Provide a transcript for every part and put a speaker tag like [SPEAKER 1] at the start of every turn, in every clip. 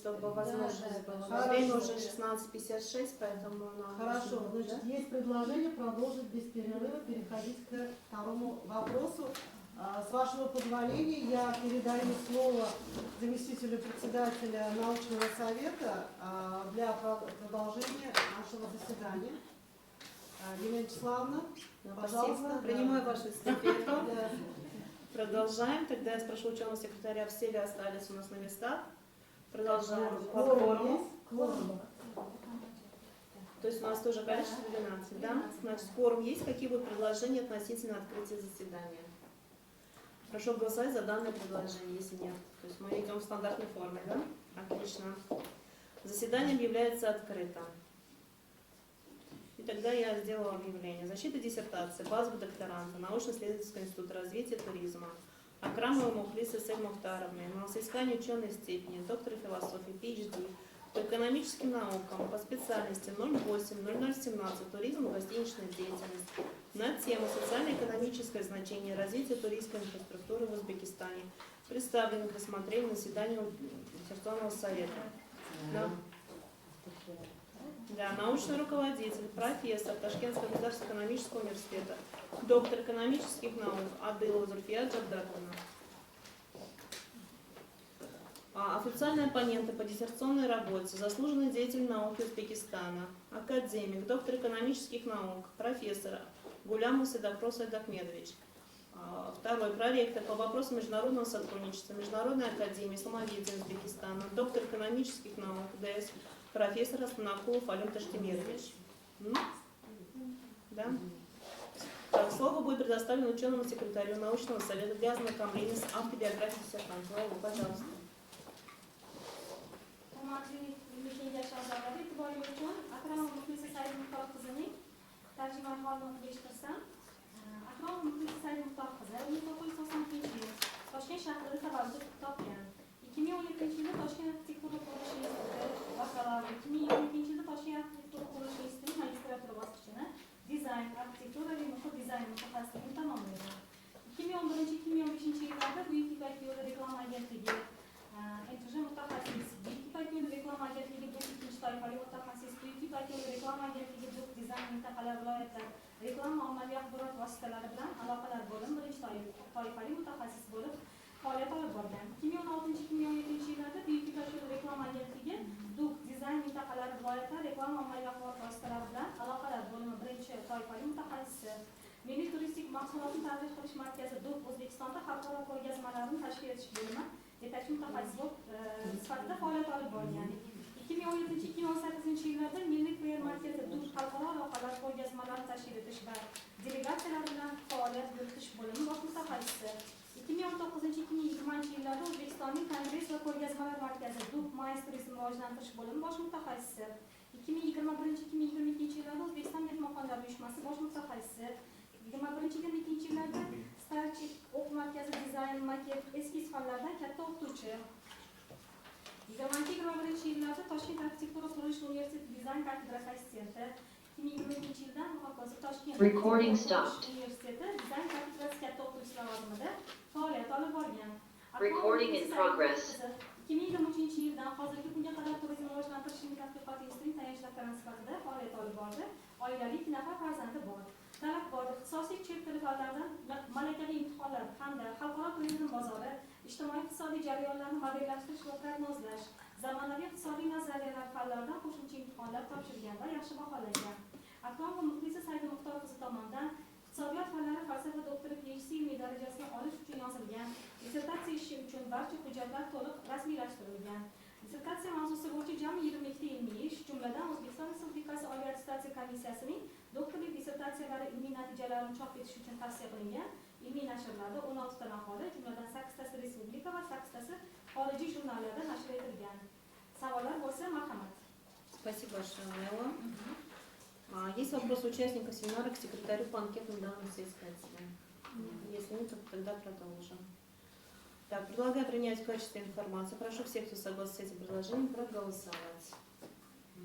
[SPEAKER 1] чтобы возможность была.
[SPEAKER 2] Хорошо.
[SPEAKER 1] Время уже 16:56, поэтому нам
[SPEAKER 2] Хорошо,
[SPEAKER 1] нужно,
[SPEAKER 2] значит,
[SPEAKER 1] да?
[SPEAKER 2] есть предложение продолжить без перерыва, переходить к второму вопросу. С вашего позволения я передаю слово заместителю председателя научного совета для продолжения нашего заседания. Елена Вячеславовна, пожалуйста.
[SPEAKER 1] Спасибо. Принимаю вашу эстафету.
[SPEAKER 2] Да.
[SPEAKER 1] Продолжаем. Тогда я спрошу ученого секретаря, все ли остались у нас на местах. Продолжаем. По
[SPEAKER 2] Кворум
[SPEAKER 1] кворуму.
[SPEAKER 2] есть? Кворум.
[SPEAKER 1] То есть у нас тоже количество 12, да? Значит, кворум есть. Какие будут предложения относительно открытия заседания? Прошу голосовать за данное предложение, если нет. То есть мы идем в стандартной форме, да? Отлично. Заседание объявляется открытым. И тогда я сделала объявление. Защита диссертации, базового докторанта, научно-исследовательского института развития туризма. Акрамова Мухлиса Сель Мухтаровны, на соискание ученой степени, доктора философии, PhD, по экономическим наукам, по специальности 08-0017 туризм и гостиничная деятельность на тему социально-экономическое значение развития туристской инфраструктуры в Узбекистане, представлен к рассмотрению на заседании Диссертационного совета. Да. Да, научный руководитель, профессор Ташкентского государственного экономического университета, доктор экономических наук Адылова Зульфия Джавдатовна. Официальные оппоненты по диссертационной работе, заслуженный деятель науки Узбекистана, академик, доктор экономических наук, профессор Гулямов Седохрос Айдахмедович. Второй проректор по вопросам международного сотрудничества Международной академии исламоведения Узбекистана, доктор экономических наук ДС, профессор Астанакулов Алим Таштемирович. Да? Так, слово будет предоставлено ученому секретарю научного совета для ознакомления с автобиографией диссертанта. Лайла, пожалуйста.
[SPEAKER 3] Akram Muhlis Said Muhtar qizi 1992 yil Toshkent shahrida tavallud topgan. 2017 yilda Toshkent arxitektura qurilish instituti bakalavr, 2022 yilda Toshkent arxitektura qurilish instituti magistratura bosqichini dizayn, arxitektura va muhit dizayn mutaxassisligini tamomlagan. 2011-2015 yillarda Buyuk Ipak yo'li reklama agentligi NTJ mutaxassis, Buyuk Ipak yo'li reklama agentligi ikkinchi toifali mutaxassis, Buyuk Ipak yo'li reklama agentligi dizayn mintaqalar viloyatlar reklama ommaviy axborot vositalari bilan aloqalar bo'lim birinchi toifali mutaxassis bo'lib faoliyat olib borgan. 2016-2017 yillarda Buyuk Ipak yo'li reklama agentligi DUK dizayn mintaqalari viloyatlar reklama ommaviy axborot vositalari bilan aloqalar bo'limi birinchi toifali mutaxassisi. Milliy turistik mahsulotni targ'ib qilish markazi DUK O'zbekistonda xalqaro ko'rgazmalarni tashkil etish bo'limi yetakchi mutaxassis sifatida faoliyat olib borgan. 2017-2018 yillarda Milliy PR markazi DUK xalqaro aloqalar ko'rgazmalarni tashkil etish va delegatsiyalar bilan faoliyat yuritish bo'limi bosh mutaxassisi. 2019-2020 yillarda O'zbekistonning Kongress va ko'rgazmalar markazi DUK Mayis turizm rivojlantirish bo'limi bosh mutaxassisi. 2021-2022 yillarda O'zbekiston mehmonxonalar uyushmasi bosh mutaxassisi. 2021-2022 yillarda Starchik o'quv markazi dizayn, maket, eskiz fanlaridan katta o'qituvchi. 2021 yillarda Toshkent arxitektura qurilish universiteti dizayn kafedrasi assistenti. 2022 yildan hokazo Toshkent universiteti dizayn kafedrasi katta o'qituvchi lavozimida faoliyat olib borgan. 2023 yildan hozirgi kunga qadar turizmni rivojlantirish tadqiqot institutining tayanch doktorant sifatida faoliyat olib bordi. Oilali 2 nafar farzandi bor. Talabgor ixtisosiy chet tili fanlaridan malakaviy imtihonlar hamda xalqaro turizm bozori, ijtimoiy-iqtisodiy jarayonlarni modellashtirish va prognozlash, zamonaviy iqtisodiy nazariyalar fanlaridan qo'shimcha imtihonlar topshirgan va yaxshi baholangan. Akramova Muxlisa Said Muxtor qizi tomonidan iqtisodiyot fanlari falsafa doktori PhD ilmiy darajasini olish uchun yozilgan dissertatsiya ishi uchun barcha hujjatlar to'liq rasmiylashtirilgan. Dissertatsiya mavzusi bo'yicha jami 22 ta ilmiy ish, jumladan O'zbekiston Respublikasi Oliy attestatsiya komissiyasining doktorlik dissertatsiyalari ilmiy natijalarini chop etish uchun tavsiya qilingan ilmiy nashrlarda 16 ta maqola, jumladan 8 tasi respublika va 8 tasi xorijiy jurnallarda nashr etilgan. Savollar bo'lsa, marhamat.
[SPEAKER 1] Спасибо большое, Лейла. Есть вопросы участников семинара к секретарю по анкетным данным соискателя? Если нет, то тогда продолжим. Так, предлагаю принять в качестве информации. Прошу всех, кто согласен с этим предложением, проголосовать.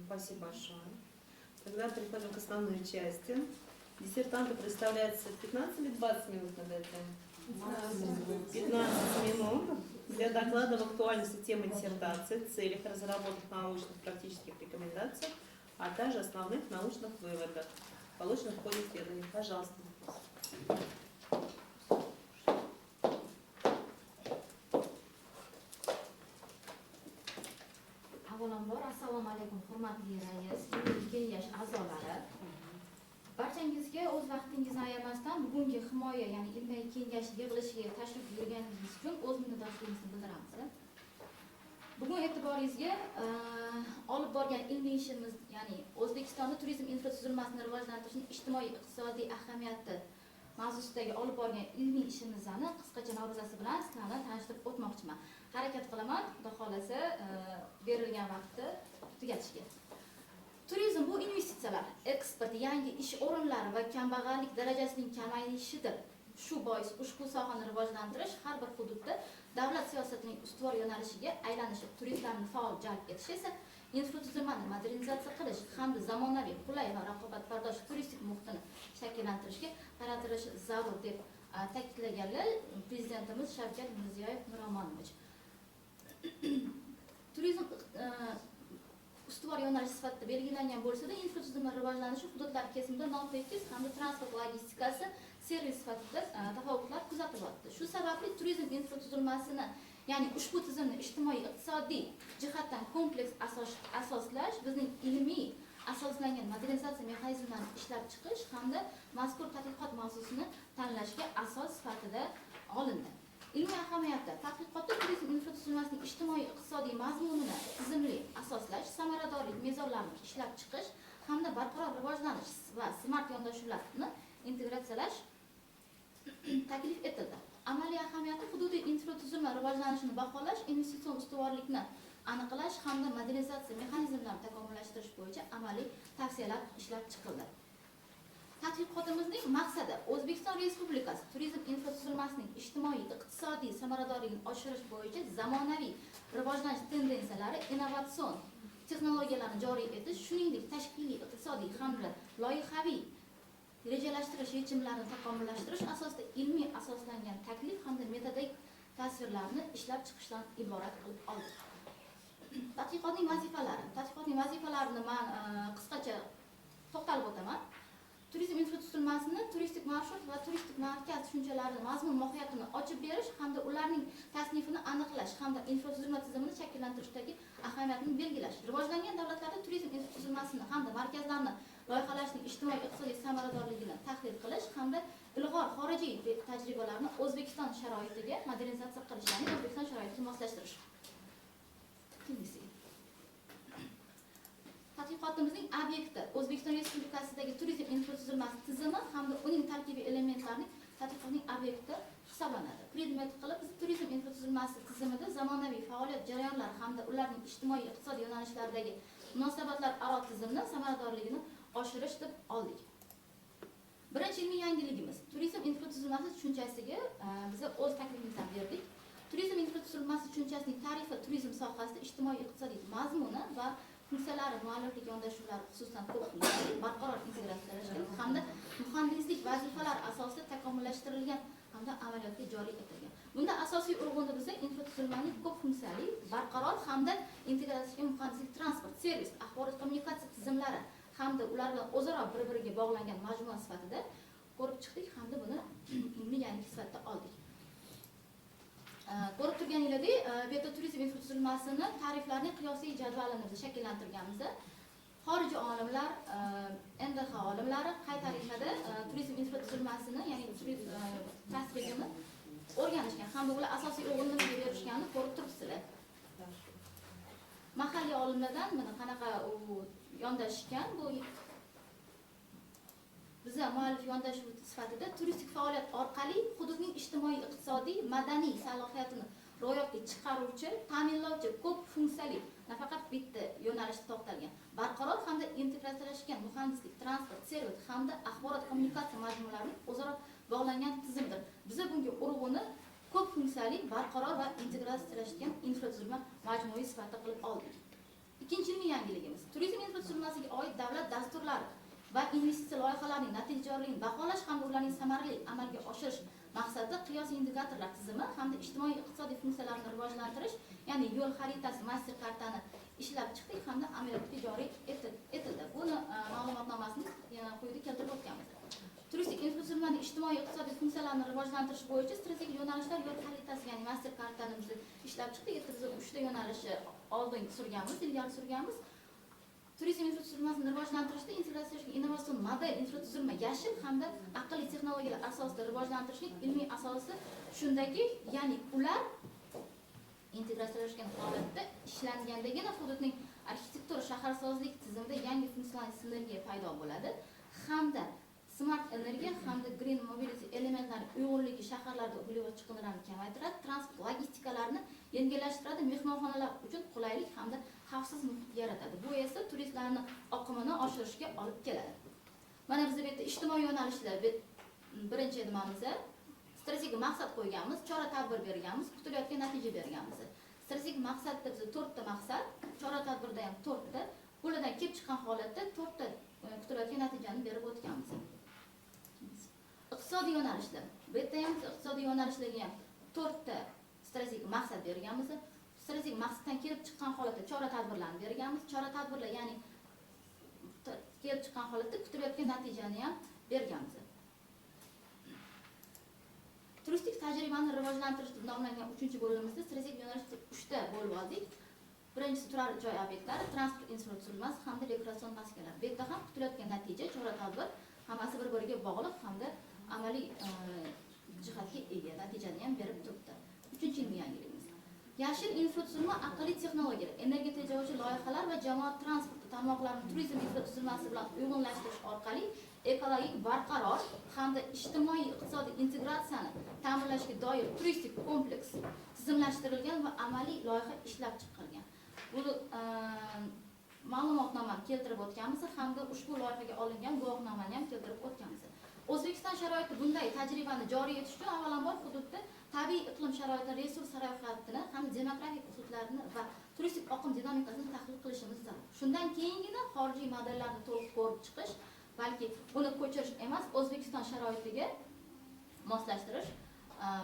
[SPEAKER 1] Спасибо большое. Тогда переходим к основной части. Диссертанту представляется 15 или 20 минут на это? 15 минут для доклада в актуальности темы диссертации, целях разработок научных практических рекомендаций, а также основных научных выводов, полученных в ходе исследований. Пожалуйста.
[SPEAKER 4] Avvalambor, assalomu alaykum, hurmatli rais, kengash a'zolari. Barchangizga o'z vaqtingizni ayamasdan bugungi himoya, ya'ni ilmiy kengash yig'ilishiga tashrif buyurganingiz uchun o'z minnatdorligimizni bildiramiz. Bugun e'tiboringizga olib borgan ilmiy ishimiz, ya'ni O'zbekistonda turizm infratuzilmasini rivojlantirishning ijtimoiy-iqtisodiy ahamiyati mavzusidagi olib borgan ilmiy ishimizni qisqacha ma'ruzasi bilan sizlar bilan tanishtirib o'tmoqchiman. Harakat qilaman, xudo xolasa berilgan vaqtni tugatishga. Turizm bu investitsiyalar, eksport, yangi ish o'rinlari va kambag'allik darajasining kamayishidir. Shu bois ushbu sohani rivojlantirish har bir hududda davlat siyosatining ustuvor yo'nalishiga aylanishi, turistlarni faol jalb etish esa infratuzilmani modernizatsiya qilish hamda zamonaviy, qulay va raqobatbardosh turistik muhitni shakllantirishga qaratilishi zarur deb ta'kidlaganlar Prezidentimiz Shavkat Mirziyoyev Miromonovich. Turizm ustuvor yo'nalish sifatida belgilangan bo'lsa-da, infratuzilma rivojlanishi hududlar kesimida notekis hamda transport logistikasi servis sifatida tafovutlar kuzatilyapti. Shu sababli turizm infratuzilmasini, ya'ni ushbu tizimni ijtimoiy-iqtisodiy jihatdan kompleks asoslash, bizning ilmiy asoslangan modernizatsiya mexanizmlarini ishlab chiqish hamda mazkur tadqiqot mavzusini tanlashga asos sifatida olindi. Ilmiy ahamiyatda tadqiqotda turizm infratuzilmasining ijtimoiy-iqtisodiy mazmunini tizimli asoslash, samaradorlik mezonlarini ishlab chiqish hamda barqaror rivojlanish va smart yondashuvlarni integratsiyalash taklif etildi. Amaliy ahamiyati hududiy infratuzilma rivojlanishini baholash, investitsion ustuvorlikni aniqlash hamda modernizatsiya mexanizmlarini takomillashtirish bo'yicha amaliy tavsiyalar ishlab chiqildi. Tadqiqotimizning maqsadi O'zbekiston Respublikasi turizm infratuzilmasining ijtimoiy-iqtisodiy samaradorligini oshirish bo'yicha zamonaviy rivojlanish tendensiyalari, innovatsion texnologiyalarni joriy etish, shuningdek tashkiliy, iqtisodiy hamda loyihaviy rejalashtirish yechimlarini takomillashtirish asosida ilmiy asoslangan taklif hamda metodik tasvirlarni ishlab chiqishdan iborat qilib oldik. Tadqiqotning vazifalarini men qisqacha to'xtalib o'taman. Turizm infratuzilmasini turistik marshrut va turistik markaz tushunchalarini, mazmun mohiyatini ochib berish hamda ularning tasnifini aniqlash hamda infratuzilma tizimini shakllantirishdagi ahamiyatini belgilash. Rivojlangan davlatlarda turizm infratuzilmasini hamda markazlarni loyihalashning ijtimoiy-iqtisodiy samaradorligini tahlil qilish hamda ilg'or xorijiy tajribalarni O'zbekiston sharoitiga modernizatsiya qilish, ya'ni O'zbekiston sharoitiga moslashtirish. Tadqiqotimizning obyekti O'zbekiston Respublikasidagi turizm infratuzilmasi tizimi hamda uning tarkibiy elementlarining tadqiqotning obyekti hisoblanadi. Predmet qilib biz turizm infratuzilmasi tizimida zamonaviy faoliyat jarayonlari hamda ularning ijtimoiy-iqtisodiy yo'nalishlaridagi munosabatlar aro tizimni samaradorligini oshirish deb oldik. Birinchi ilmiy yangiligimiz turizm infratuzilmasi tushunchasiga biz o'z taklifimizni berdik. Turizm infratuzilmasi tushunchasining tarifi turizm sohasida ijtimoiy-iqtisodiy mazmuni va funksiyalari, mualliflik yondashuvlari xususan ko'p funksiyali, barqaror integratsiyalashgan hamda muhandislik vazifalari asosida takomillashtirilgan hamda amaliyotga joriy etilgan. Bunda asosiy urg'unda bizga infratuzilmaning ko'p funksiyali, barqaror hamda integratsiya muhandislik, transport, servis, axborot kommunikatsiya tizimlari hamda ular bilan o'zaro bir-biriga bog'langan majmua sifatida ko'rib chiqdik hamda buni ilmiy yangi sifatida oldik. Ko'rib turganingizdek, bu yerda turizm infratuzilmasini ta'riflarining qiyosiy jadvalini biz shakllantirganmiz. Xorijiy olimlar, NDH olimlari qay tariqada turizm infratuzilmasini, ya'ni turizm tasrifini o'rganishgan hamda ular asosiy o'rinlarga berishganini ko'rib turibsizlar. Mahalliy olimlardan mana qanaqa yondashgan, bu biza muallif yondashuv sifatida turistik faoliyat orqali hududning ijtimoiy-iqtisodiy, madaniy salohiyatini ro'yobga chiqaruvchi, ta'minlovchi ko'p funksiyali, nafaqat bitta yo'nalishda to'xtalgan, barqaror hamda integratsiyalashgan muhandislik, transport, servis hamda axborot kommunikatsiya majmualarining o'zaro bog'langan tizimdir. Biza bunga urg'uni ko'p funksiyali, barqaror va integratsiyalashgan infratuzilma majmui sifatida qilib oldik. Ikkinchi ilmiy yangiligimiz turizm infratuzilmasiga oid davlat dasturlari va investitsiya loyihalarining natijadorligini baholash hamda ularning samarali amalga oshirish maqsadi qiyosiy indikatorlar tizimi hamda ijtimoiy iqtisodiy funksiyalarni rivojlantirish, ya'ni yo'l xaritasi master kartani ishlab chiqdik hamda amaliyotga joriy etildi. Buni ma'lumotnomasini yana quyida keltirib o'tganmiz. Turistik infratuzilmani ijtimoiy iqtisodiy funksiyalarni rivojlantirish bo'yicha strategik yo'nalishlar yo'l xaritasi, ya'ni master kartani biz ishlab chiqdik. Biz 3 ta yo'nalishni oldin surganmiz, ilgari surganmiz. Turizm infratuzilmasini rivojlantirishda integratsiyaga innovatsion model infratuzilma yashil hamda aqlli texnologiyalar asosida rivojlantirishning ilmiy asosi shundaki, ya'ni ular integratsiyalashgan holatda ishlangandagina hududning arxitektura shaharsozlik tizimida yangi funksional sinergiya paydo bo'ladi hamda smart energiya hamda green mobility elementlari uyg'unligi shaharlarda uglevood chiqindilarini kamaytiradi, transport logistikalarni yengillashtiradi, mehmonxonalar uchun qulaylik hamda xavfsiz muhit yaratadi. Bu esa turistlarni oqimini oshirishga olib keladi. Mana biz bu yerda ijtimoiy yo'nalishlar birinchi nimamiz strategik maqsad qo'yganmiz, chora-tadbir berganmiz, kutilayotgan natija berganmiz. Strategik maqsadda biz 4 ta maqsad, chora-tadbirda ham 4 ta, bulardan kelib chiqqan holatda 4 ta kutilayotgan natijani berib o'tganmiz. Iqtisodiy yo'nalishlar. Bu yerda ham iqtisodiy yo'nalishlarga ham 4 ta strategik maqsad berganmiz. Strategik maqsaddan kelib chiqqan holatda chora-tadbirlarni berganmiz. Chora-tadbirlar, ya'ni kelib chiqqan holatda kutilayotgan natijani ham berganmiz. Turistik tajribani rivojlantirish deb nomlangan 3-bo'limimizda strategik yo'nalishni 3 ta bo'lib oldik. Birinchisi turar joy obyektlari, transport infratuzilmasi hamda rekreatsion maskanlar. Bu yerda ham kutilayotgan natija, chora-tadbir hammasi bir-biriga bog'liq hamda amaliy jihatga ega natijani ham berib turibdi. 3-ilmiy yangiligimiz. Yashil infratuzilma aqlli texnologiyalar, energiya tejovchi loyihalar va jamoat transporti tarmoqlarini turizm infratuzilmasi bilan uyg'unlashtirish orqali ekologik barqaror hamda ijtimoiy iqtisodiy integratsiyani ta'minlashga doir turistik kompleks tizimlashtirilgan va amaliy loyiha ishlab chiqilgan. Bu ma'lumotnomani keltirib o'tganmiz hamda ushbu loyihaga olingan guvohnomani ham keltirib o'tganmiz. O'zbekiston sharoitida bunday tajribani joriy etish uchun avvalambor hududda tabiiy iqlim sharoitini, resurs salohiyatini hamda demografik hududlarini va turistik oqim dinamikasini tahlil qilishimiz zarur. Shundan keyingina xorijiy modellarni to'liq ko'rib chiqish, balki buni ko'chirish emas, O'zbekiston sharoitiga moslashtirish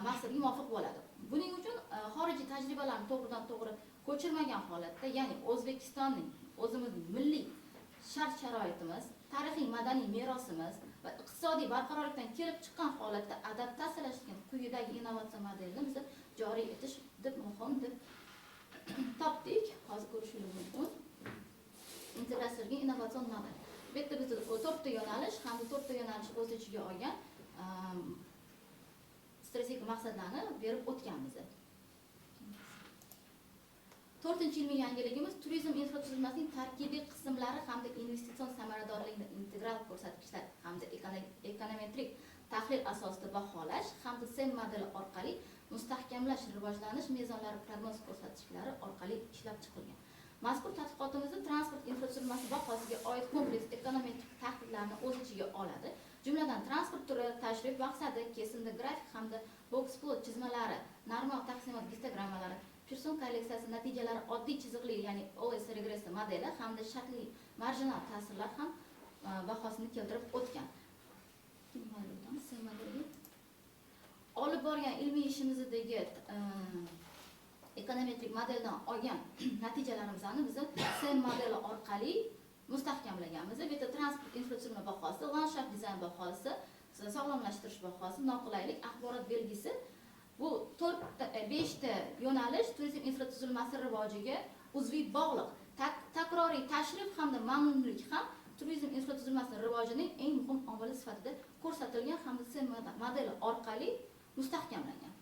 [SPEAKER 4] maqsadga muvofiq bo'ladi. Buning uchun xorijiy tajribalarni to'g'ridan-to'g'ri ko'chirmagan holatda, ya'ni O'zbekistonning o'zimizning milliy shart-sharoitimiz, tarixiy madaniy merosimiz va iqtisodiy barqarorlikdan kelib chiqqan holatda adaptatsiyalashgan quyidagi innovatsion modelni biz joriy etish deb muhim deb topdik. Hozir ko'rishingiz mumkin. Integratsiyaga innovatsion model. Bu yerda biz 4 ta yo'nalish hamda 4 ta yo'nalish o'z ichiga olgan strategik maqsadlarni berib o'tganmiz. 4-ilmiy yangiligimiz turizm infratuzilmasining tarkibiy qismlari hamda investitsion samaradorlikni integral ko'rsatkichlar hamda ekonometrik tahlil asosida baholash hamda SEM modeli orqali mustahkamlash, rivojlanish mezonlari prognoz ko'rsatkichlari orqali ishlab chiqilgan. Mazkur tadqiqotimizda transport infratuzilmasi bahosiga oid kompleks ekonometrik tahlillarni o'z ichiga oladi. Jumladan transport turi, tashrif maqsadi, kesimda grafik hamda box plot chizmalari, normal taqsimot histogrammalari, person kolleksiyasi natijalari, oddiy chiziqli, ya'ni OS regressiya modeli hamda shartli marjinal ta'sirlar ham bahosini keltirib o'tgan. Olib borgan ilmiy ishimizdagi ekonometrik modeldan olgan natijalarimizni biz SEM modeli orqali mustahkamlaganmiz. Bu yerda transport infratuzilma bahosi, landshaft dizayn bahosi, sog'lomlashtirish bahosi, noqulaylik, axborot belgisi. Bu 5 ta yo'nalish turizm infratuzilmasi rivojiga uzviy bog'liq. Takroriy tashrif hamda mamnunlik ham turizm infratuzilmasining rivojining eng muhim omili sifatida ko'rsatilgan hamda SEM modeli orqali mustahkamlangan.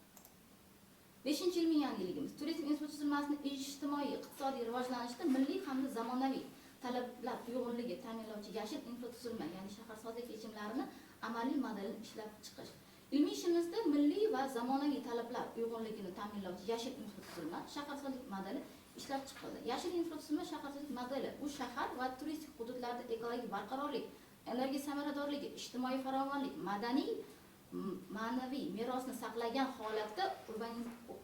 [SPEAKER 4] 5-ilmiy yangiligimiz turizm infratuzilmasining ijtimoiy iqtisodiy rivojlanishida milliy hamda zamonaviy talablar uyg'unligi ta'minlovchi yashil infratuzilma, ya'ni shaharsozlik yechimlarini amaliy modelini ishlab chiqish. Ilmiy ishimizda milliy va zamonaviy talablar uyg'unligini ta'minlovchi yashil infratuzilma, shaharsozlik modeli ishlab chiqildi. Yashil infratuzilma shaharsozlik modeli bu shahar va turistik hududlarda ekologik barqarorlik, energiya samaradorligi, ijtimoiy farovonlik, ma'naviy merosni saqlagan holatda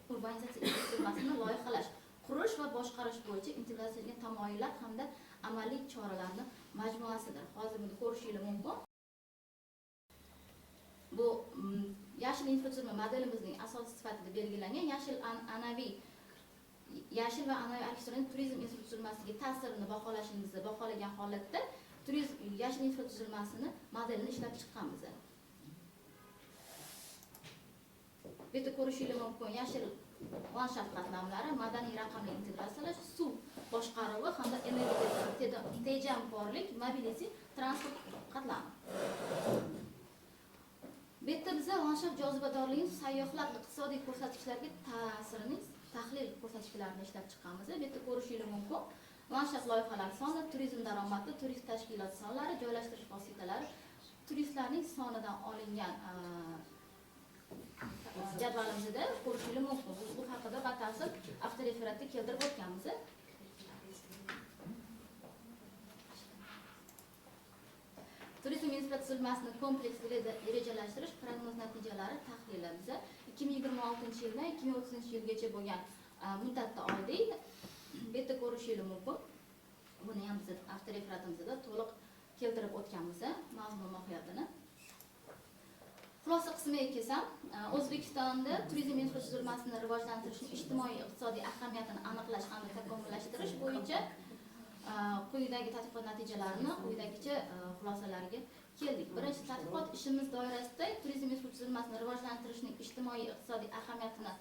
[SPEAKER 4] urbanizatsiya infratuzilmasini loyihalash, qurish va boshqarish bo'yicha integratsiyaga tamoyillar hamda amaliy choralarni majmuasidir. Hozir buni ko'rishingiz mumkin. Bu yashil infratuzilma modelimizning asosi sifatida belgilangan yashil va anaviy arxitektonik turizm infratuzilmasiga ta'sirini baholashingizni baholagan holatda yashil infratuzilmasini modelini ishlab chiqqanmiz. Bu yerda ko'rishingiz mumkin yashil landshaft qatlamlari, madaniy raqamli integratsiyalash, suv boshqaruvi hamda energiya tejamkorlik, mobility, transport qatlami. Bu yerda biz landshaft jozibadorligining sayyohlar iqtisodiy ko'rsatkichlarga ta'sirining tahlil ko'rsatkichlarini ishlab chiqqanmiz. Bu yerda ko'rishingiz mumkin landshaft loyihalar soni, turizm daromadi, turist tashkilot sonlari, joylashtirish vositalari, turistlarning sonidan olingan jadvalimizda ko'rishingiz mumkin. Bu haqida batafsil avtoreferatda keltirib o'tganmiz. Turizm infratuzilmasini kompleks rejalashtirish prognoz natijalari tahlili biz 2026-yildan 2030-yilgacha bo'lgan muddatda oldik. Bu yerda ko'rishingiz mumkin. Buni ham biz avtoreferatimizda to'liq keltirib o'tganmiz mazmun mohiyatini. Xulosa qismiga kelsam, O'zbekistonda turizm infratuzilmasini rivojlantirishning ijtimoiy iqtisodiy ahamiyatini aniqlash hamda takomillashtirish bo'yicha quyidagi tadqiqot natijalarini quyidagicha xulosalarga keldik. Birinchi tadqiqot ishimiz doirasida turizm infratuzilmasini rivojlantirishning ijtimoiy iqtisodiy ahamiyatini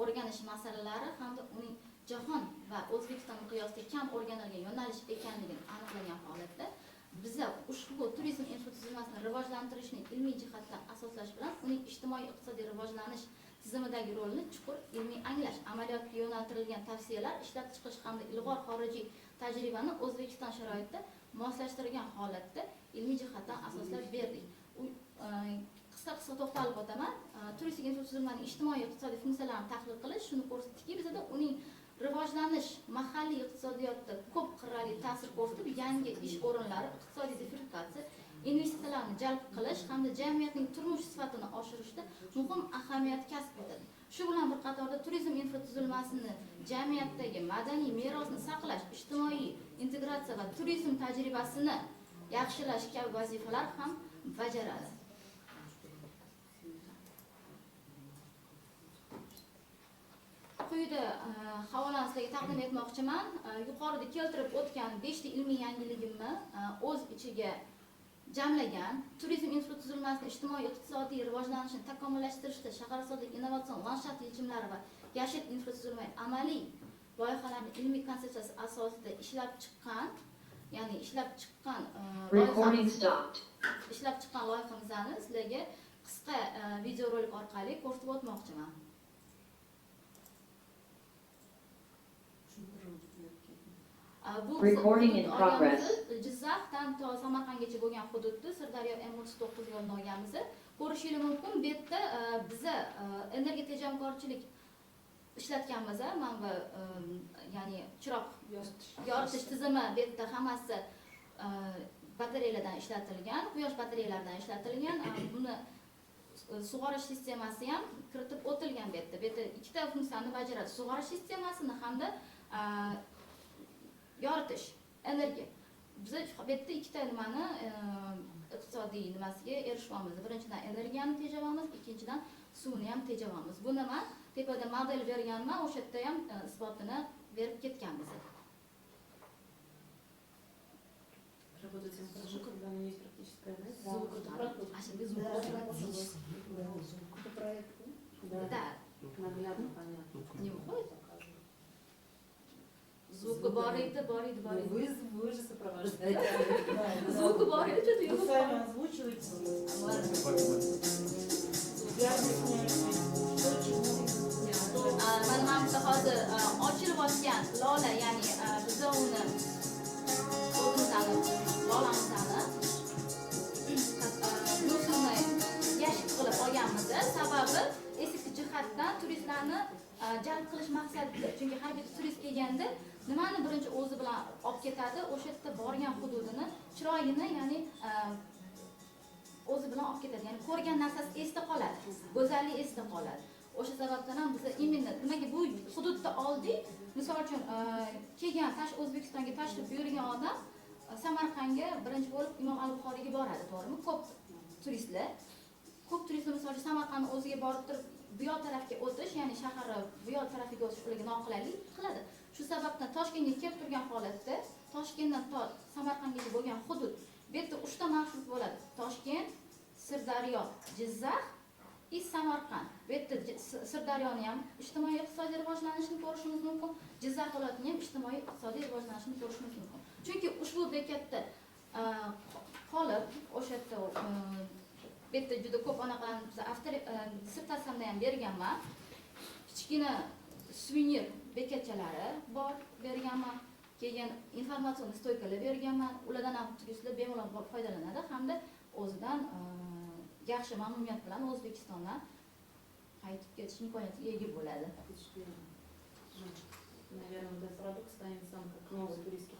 [SPEAKER 4] o'rganish masalalari hamda uning jahon va O'zbekiston miqyosida kam o'rganilgan yo'nalish ekanligini aniqlagan holatda biza ushbu turizm infratuzilmasini rivojlantirishning ilmiy jihatdan asoslash bilan uning ijtimoiy iqtisodiy rivojlanish tizimidagi rolini chuqur ilmiy anglash, amaliyotga yo'naltirilgan tavsiyalar ishlab chiqish hamda ilg'or xorijiy tajribani O'zbekiston sharoitida moslashtirgan holatda ilmiy jihatdan asoslab berdik. Qisqa to'xtalib o'taman. Turistik infratuzilmaning ijtimoiy iqtisodiy funksiyalarini tahlil qilish shuni ko'rsatdiki, bizda uning rivojlanish mahalliy iqtisodiyotda ko'p qirrali ta'sir ko'rsatib, yangi ish o'rinlari, iqtisodiy diversifikatsiya, investitsiyalarni jalb qilish hamda jamiyatning turmush sifatini oshirishda muhim ahamiyat kasb etadi. Shu bilan bir qatorda turizm infratuzilmasini jamiyatdagi madaniy merosni saqlash, ijtimoiy integratsiya va turizm tajribasini yaxshilash kabi vazifalar ham bajaradi. Quyida havolani sizlarga taqdim etmoqchiman. Yuqorida keltirib o'tgan 5 ta ilmiy yangiligimni o'z ichiga jamlagan turizm infratuzilmasini ijtimoiy iqtisodiy rivojlanishini takomillashtirishda shaharsozlik, innovatsion landshaft yechimlari va yashil infratuzilma amaliy loyihalarning ilmiy konsepsiyasi asosida ishlab chiqqan loyihamizni sizlarga qisqa videorolik orqali ko'rsatib o'tmoqchiman.
[SPEAKER 5] Recording in progress.
[SPEAKER 4] Jizzaxdan to Samarqandgacha bo'lgan hududda Sirdaryo M39 yo'lini olganmiz. Ko'rishingiz mumkin, bu yerda biza energiya tejamkorchilik ishlatganmiz. Mana ya'ni chiroq yoritish tizimi bu yerda hammasi batareyalardan ishlatilgan, quyosh batareyalaridan ishlatilgan. Buni sug'orish sistemasi ham kiritib o'tilgan bu yerda. Bu yerda ikkita funksiyani bajaradi. Sug'orish sistemasini hamda yoritish, energiya. Biz bu yerda ikkita nimani iqtisodiy nimasiga erishamiz. Birinchidan energiyani tejaymiz, ikkinchidan suvni ham tejaymiz. Bu nima? Tepada model berganman, o'sha yerda ham isbotini berib ketganmiz.
[SPEAKER 1] Работать хорошо, когда у меня есть практическая
[SPEAKER 4] Звук это
[SPEAKER 1] проект.
[SPEAKER 4] Да.
[SPEAKER 1] Наглядно понятно.
[SPEAKER 4] Не выходит? Звук борит.
[SPEAKER 1] Вы же сопровождаете.
[SPEAKER 4] Звук борит, что-то
[SPEAKER 2] Вы
[SPEAKER 4] его
[SPEAKER 2] сами озвучиваете. Я объясняю, что чему.
[SPEAKER 4] mana hamda hozir ochilib yotgan lola, ya'ni biza uni lolamizni nusini yashil qilib olganmiz. Sababi eski jihatdan turistlarni jalb qilish maqsadida. Chunki har bir turist kelganda nimani birinchi o'zi bilan olib ketadi, o'sha yerda borgan hududini, chiroyini, ya'ni o'zi bilan olib ketadi. Ya'ni ko'rgan narsasi esda qoladi, go'zallik esda qoladi. O'sha sababdan ham biz именно nimaga bu hududda oldik? Misol uchun kelgan O'zbekistonga tashrif buyurgan odam Samarqandga birinchi bo'lib Imom al-Buxoriyga boradi, to'g'rimi? Ko'p turistlar. ko'p turistlar misol uchun Samarqandni o'ziga borib turib bu yoq tarafga o'tish, ya'ni shaharni bu yoq tarafiga o'tish ularga noqulaylik qiladi. Shu sababdan Toshkentga kelib turgan holatda Toshkentdan to Samarqandgacha bo'lgan hudud bu yerda 3 ta marshrut bo'ladi. Toshkent, Sirdaryo, Jizzax va Samarqand. Bu yerda Sirdaryoni ham ijtimoiy iqtisodiy rivojlanishini ko'rishimiz mumkin, Jizzax viloyatini ham ijtimoiy iqtisodiy rivojlanishini ko'rishimiz mumkin. Chunki ushbu bekatda qolib o'sha yerda bu yerda juda ko'p anaqalarni biz dissertatsiyamda ham berganman. Kichkina suvenir bekatchalari bor berganman. Keyin informatsion stoykalar berganman. Ulardan ham turistlar bemalol foydalanadi hamda o'zidan yaxshi mamnuniyat bilan O'zbekistondan qaytib ketish imkoniyatiga ega bo'ladi.
[SPEAKER 1] Наверное, этот продукт станет сам как новый туристский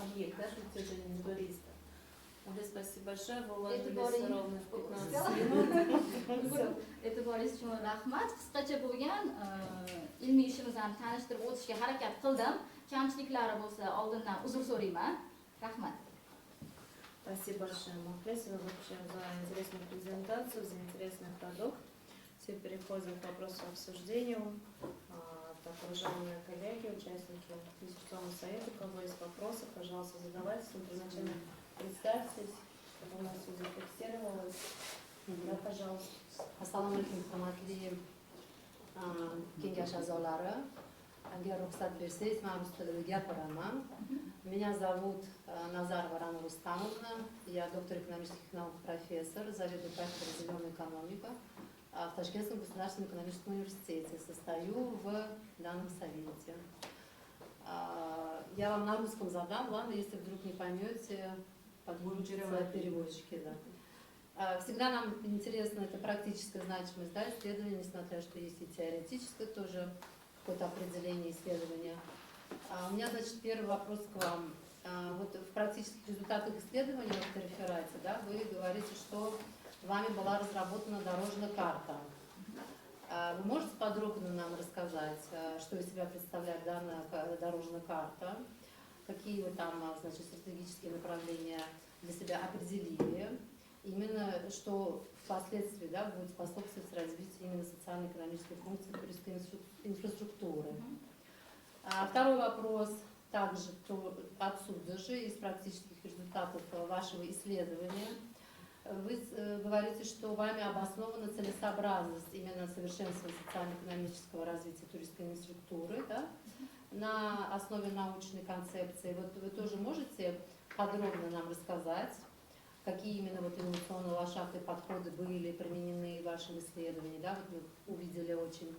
[SPEAKER 1] объект, да, для притяжения туристов. Оля, спасибо большое, вы уложились ровно в 15 минут.
[SPEAKER 4] E'tiboringiz uchun rahmat. Qisqacha bo'lgan ilmiy ishimizni tanishtirib o'tishga harakat qildim. Kamchiliklari bo'lsa oldindan uzr so'rayman. Rahmat.
[SPEAKER 1] Спасибо большое, Махлесина, вообще за интересную презентацию, за интересный продукт. Теперь переходим к вопросу обсуждению. Так, уважаемые коллеги, участники дискуссионного совета, у кого есть вопросы, пожалуйста, задавайте. Изначально представьтесь, чтобы у нас все зафиксировалось. Да, пожалуйста.
[SPEAKER 5] Assalomu alaykum, hurmatli kengash a'zolari. Agar ruxsat bersangiz, men rus tilida gapiraman. Меня зовут Назарова Рана Рустамовна. Я доктор экономических наук, профессор, заведую кафедрой зеленая экономика в Ташкентском государственном экономическом университете. Состою в данном совете. Я вам на русском задам, ладно, если вдруг не поймете, подключатся переводчики. Да. Всегда нам интересна эта практическая значимость, да, исследования, несмотря на то, что есть и теоретическое тоже какое-то определение исследования. У меня, значит, первый вопрос к вам. Вот в практических результатах исследования в реферате, да, вы говорите, что вами была разработана дорожная карта. Вы можете подробно нам рассказать, что из себя представляет данная дорожная карта, какие вы там, значит, стратегические направления для себя определили, именно что впоследствии, да, будет способствовать развитию именно социально-экономической функции туристской инфраструктуры. Второй вопрос, также отсюда же, из практических результатов вашего исследования. Вы говорите, что вами обоснована целесообразность именно совершенствования социально-экономического развития туристской инфраструктуры, да, на основе научной концепции. Вот вы тоже можете подробно нам рассказать, какие именно вот инновационные ландшафтные подходы были применены в вашем исследовании, да, вот мы увидели очень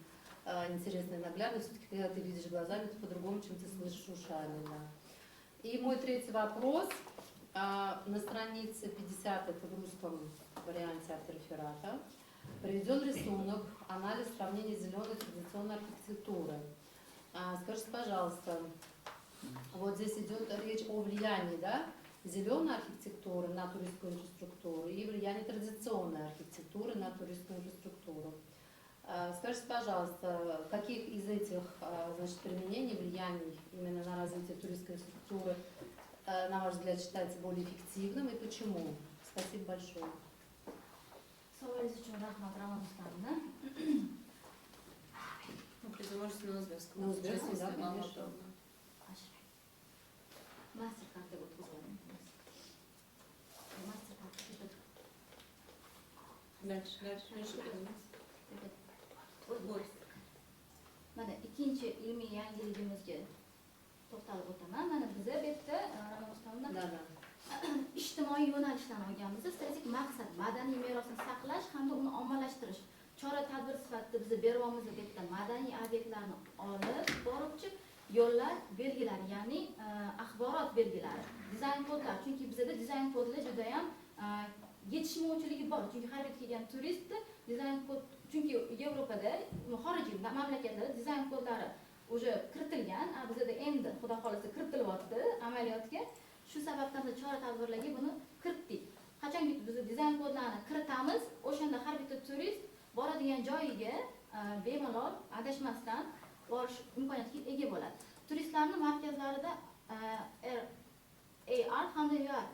[SPEAKER 5] интересно и наглядно, все-таки когда ты видишь глазами, то по-другому, чем ты слышишь ушами, да. И мой третий вопрос, на странице 50, это в русском варианте автореферата, приведен рисунок, анализ сравнения зеленой традиционной архитектуры. Скажите, пожалуйста, вот здесь идет речь о влиянии, да, зеленой архитектуры на туристскую инфраструктуру и влияние традиционной архитектуры на туристскую инфраструктуру. Скажите, пожалуйста, каких из этих, значит, применений, влияний именно на развитие туристской инфраструктуры, на ваш взгляд, считается более эффективным и почему? Спасибо большое.
[SPEAKER 4] Savolingiz uchun rahmat, Ramon Ustamni.
[SPEAKER 1] Вы можете на узбекском.
[SPEAKER 5] На узбекском, да,
[SPEAKER 1] если вам
[SPEAKER 5] конечно.
[SPEAKER 1] удобно.
[SPEAKER 4] Mastercard deb o'tkaziladi. Mastercard deb.
[SPEAKER 1] Дальше. Вот.
[SPEAKER 4] Mana ikkinchi ilmiy yangiligimizga to'xtalib o'taman. Mana bizda bu yerda Ramon Ustamni
[SPEAKER 5] Да, да.
[SPEAKER 4] ijtimoiy yo'nalishdan olganmiz. Strategik maqsad madaniy merosni saqlash hamda uni ommalashtirish. Chora-tadbir sifatida biz beryapmiz bu yerda madaniy obyektlarni olib boruvchi yo'llar belgilari, ya'ni axborot belgilari, dizayn kodlar. Chunki bizda dizayn kodlar juda ham yetishmovchiligi bor. Chunki har bir kelgan turist dizayn kod, chunki Yevropada, xorijiy mamlakatlarda dizayn kodlari уже kiritilgan, bizda endi xudo xolasa kiritilyapti amaliyotga. Shu sababdan biz chora-tadbirlarga buni kiritdik. Qachonki biz dizayn kodlarni kiritamiz, o'shanda har bitta turist boradigan joyiga bemalol adashmasdan borish imkoniyatiga ega bo'ladi. Turistlarni markazlarida AR hamda VR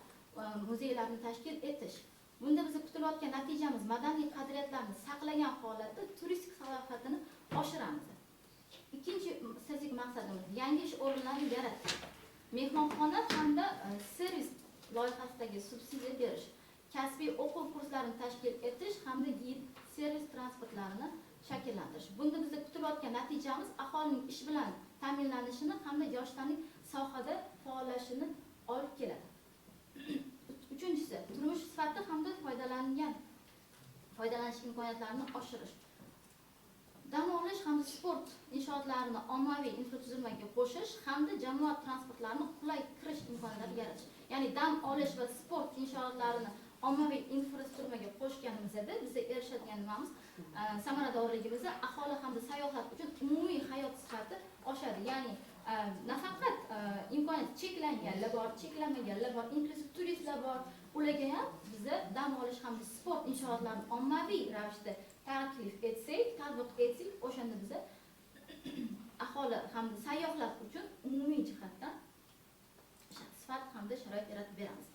[SPEAKER 4] muzeylarni tashkil etish. Bunda biz kutilayotgan natijamiz madaniy qadriyatlarni saqlagan holatda turistik salohiyatini oshiramiz. Ikkinchi strategik maqsadimiz yangi ish o'rinlarini yaratish. Mehmonxona hamda servis loyihasidagi subsidiya berish, kasbiy o'quv kurslarini tashkil etish hamda gid servis transportlarini shakllantirish. Bunda bizda kutilayotgan natijamiz aholining ish bilan ta'minlanishini hamda yoshlarning sohada faollashishini olib keladi. Uchinchisi, turmush sifati hamda foydalanish imkoniyatlarini oshirish. Dam olish hamda sport inshootlarini ommaviy infratuzilmaga qo'shish hamda jamoat transportlarini qulay kirish imkoniyatlari yaratish. Ya'ni dam olish va sport inshootlarini ommaviy infratuzilmaga qo'shganimizda bizga erishadigan nimamiz samaradorligimiz aholi hamda sayyohlar uchun umumiy hayot sifati oshadi. Ya'ni nafaqat imkoniyat cheklanganlar bor, cheklanmaganlar bor, inklyuziv turistlar bor, ularga ham biza dam olish hamda sport inshootlarini ommaviy ravishda taklif etsak, tatbiq etsak, o'shanda biza aholi hamda sayyohlar uchun umumiy jihatdan sifat hamda sharoit yaratib beramiz.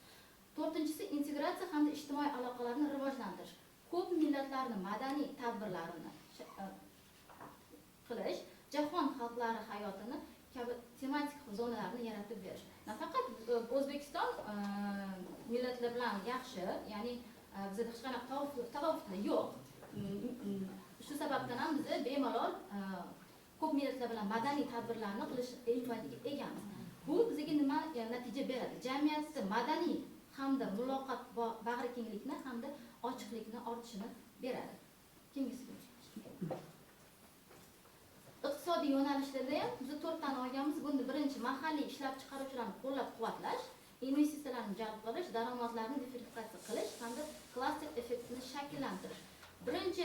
[SPEAKER 4] To'rtinchisi, integratsiya hamda ijtimoiy aloqalarni rivojlantirish. Ko'p millatlarni madaniy tadbirlarini qilish, jahon xalqlari hayotini kabi tematik zonalarni yaratib berish. Nafaqat O'zbekiston millatlar bilan yaxshi, ya'ni bizda hech qanaqa tavoflar yo'q. Shu sababdan ham biz bemalol ko'p millatlar bilan madaniy tadbirlarni qilish imkoniyatiga egamiz. Bu bizga nima natija beradi? Jamiyatda madaniy hamda muloqot bag'rikenglikni hamda ochiqlikni ortishini beradi. Iqtisodiy yo'nalishlarda ham biz 4 tani olganmiz. Bunda birinchi mahalliy ishlab chiqaruvchilarni qo'llab-quvvatlash, investitsiyalarni jalb qilish, daromadlarni diversifikatsiya qilish hamda klaster effektini shakllantirish. Birinchi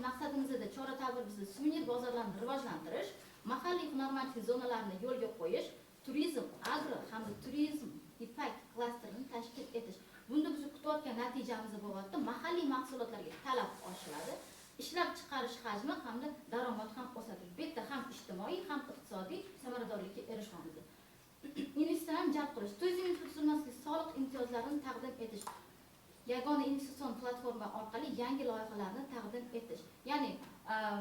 [SPEAKER 4] maqsadimizda chora-tadbir bizni suvenir bozorlarini rivojlantirish, mahalliy hunarmandlik zonalarini yo'lga qo'yish, turizm, agro hamda turizm ipak klasterini tashkil etish. Bunda biz kutayotgan natijamiz bo'lyapti. Mahalliy mahsulotlarga talab oshadi, ishlab chiqarish hajmi hamda daromad ham o'sadi. Bu yerda ham ijtimoiy, ham iqtisodiy samaradorlikka erishamiz. Investitsiyalarni jalb qilish, turizm infratuzilmasiga soliq imtiyozlarini taqdim etish, yagona investitsion platforma orqali yangi loyihalarni taqdim etish. Ya'ni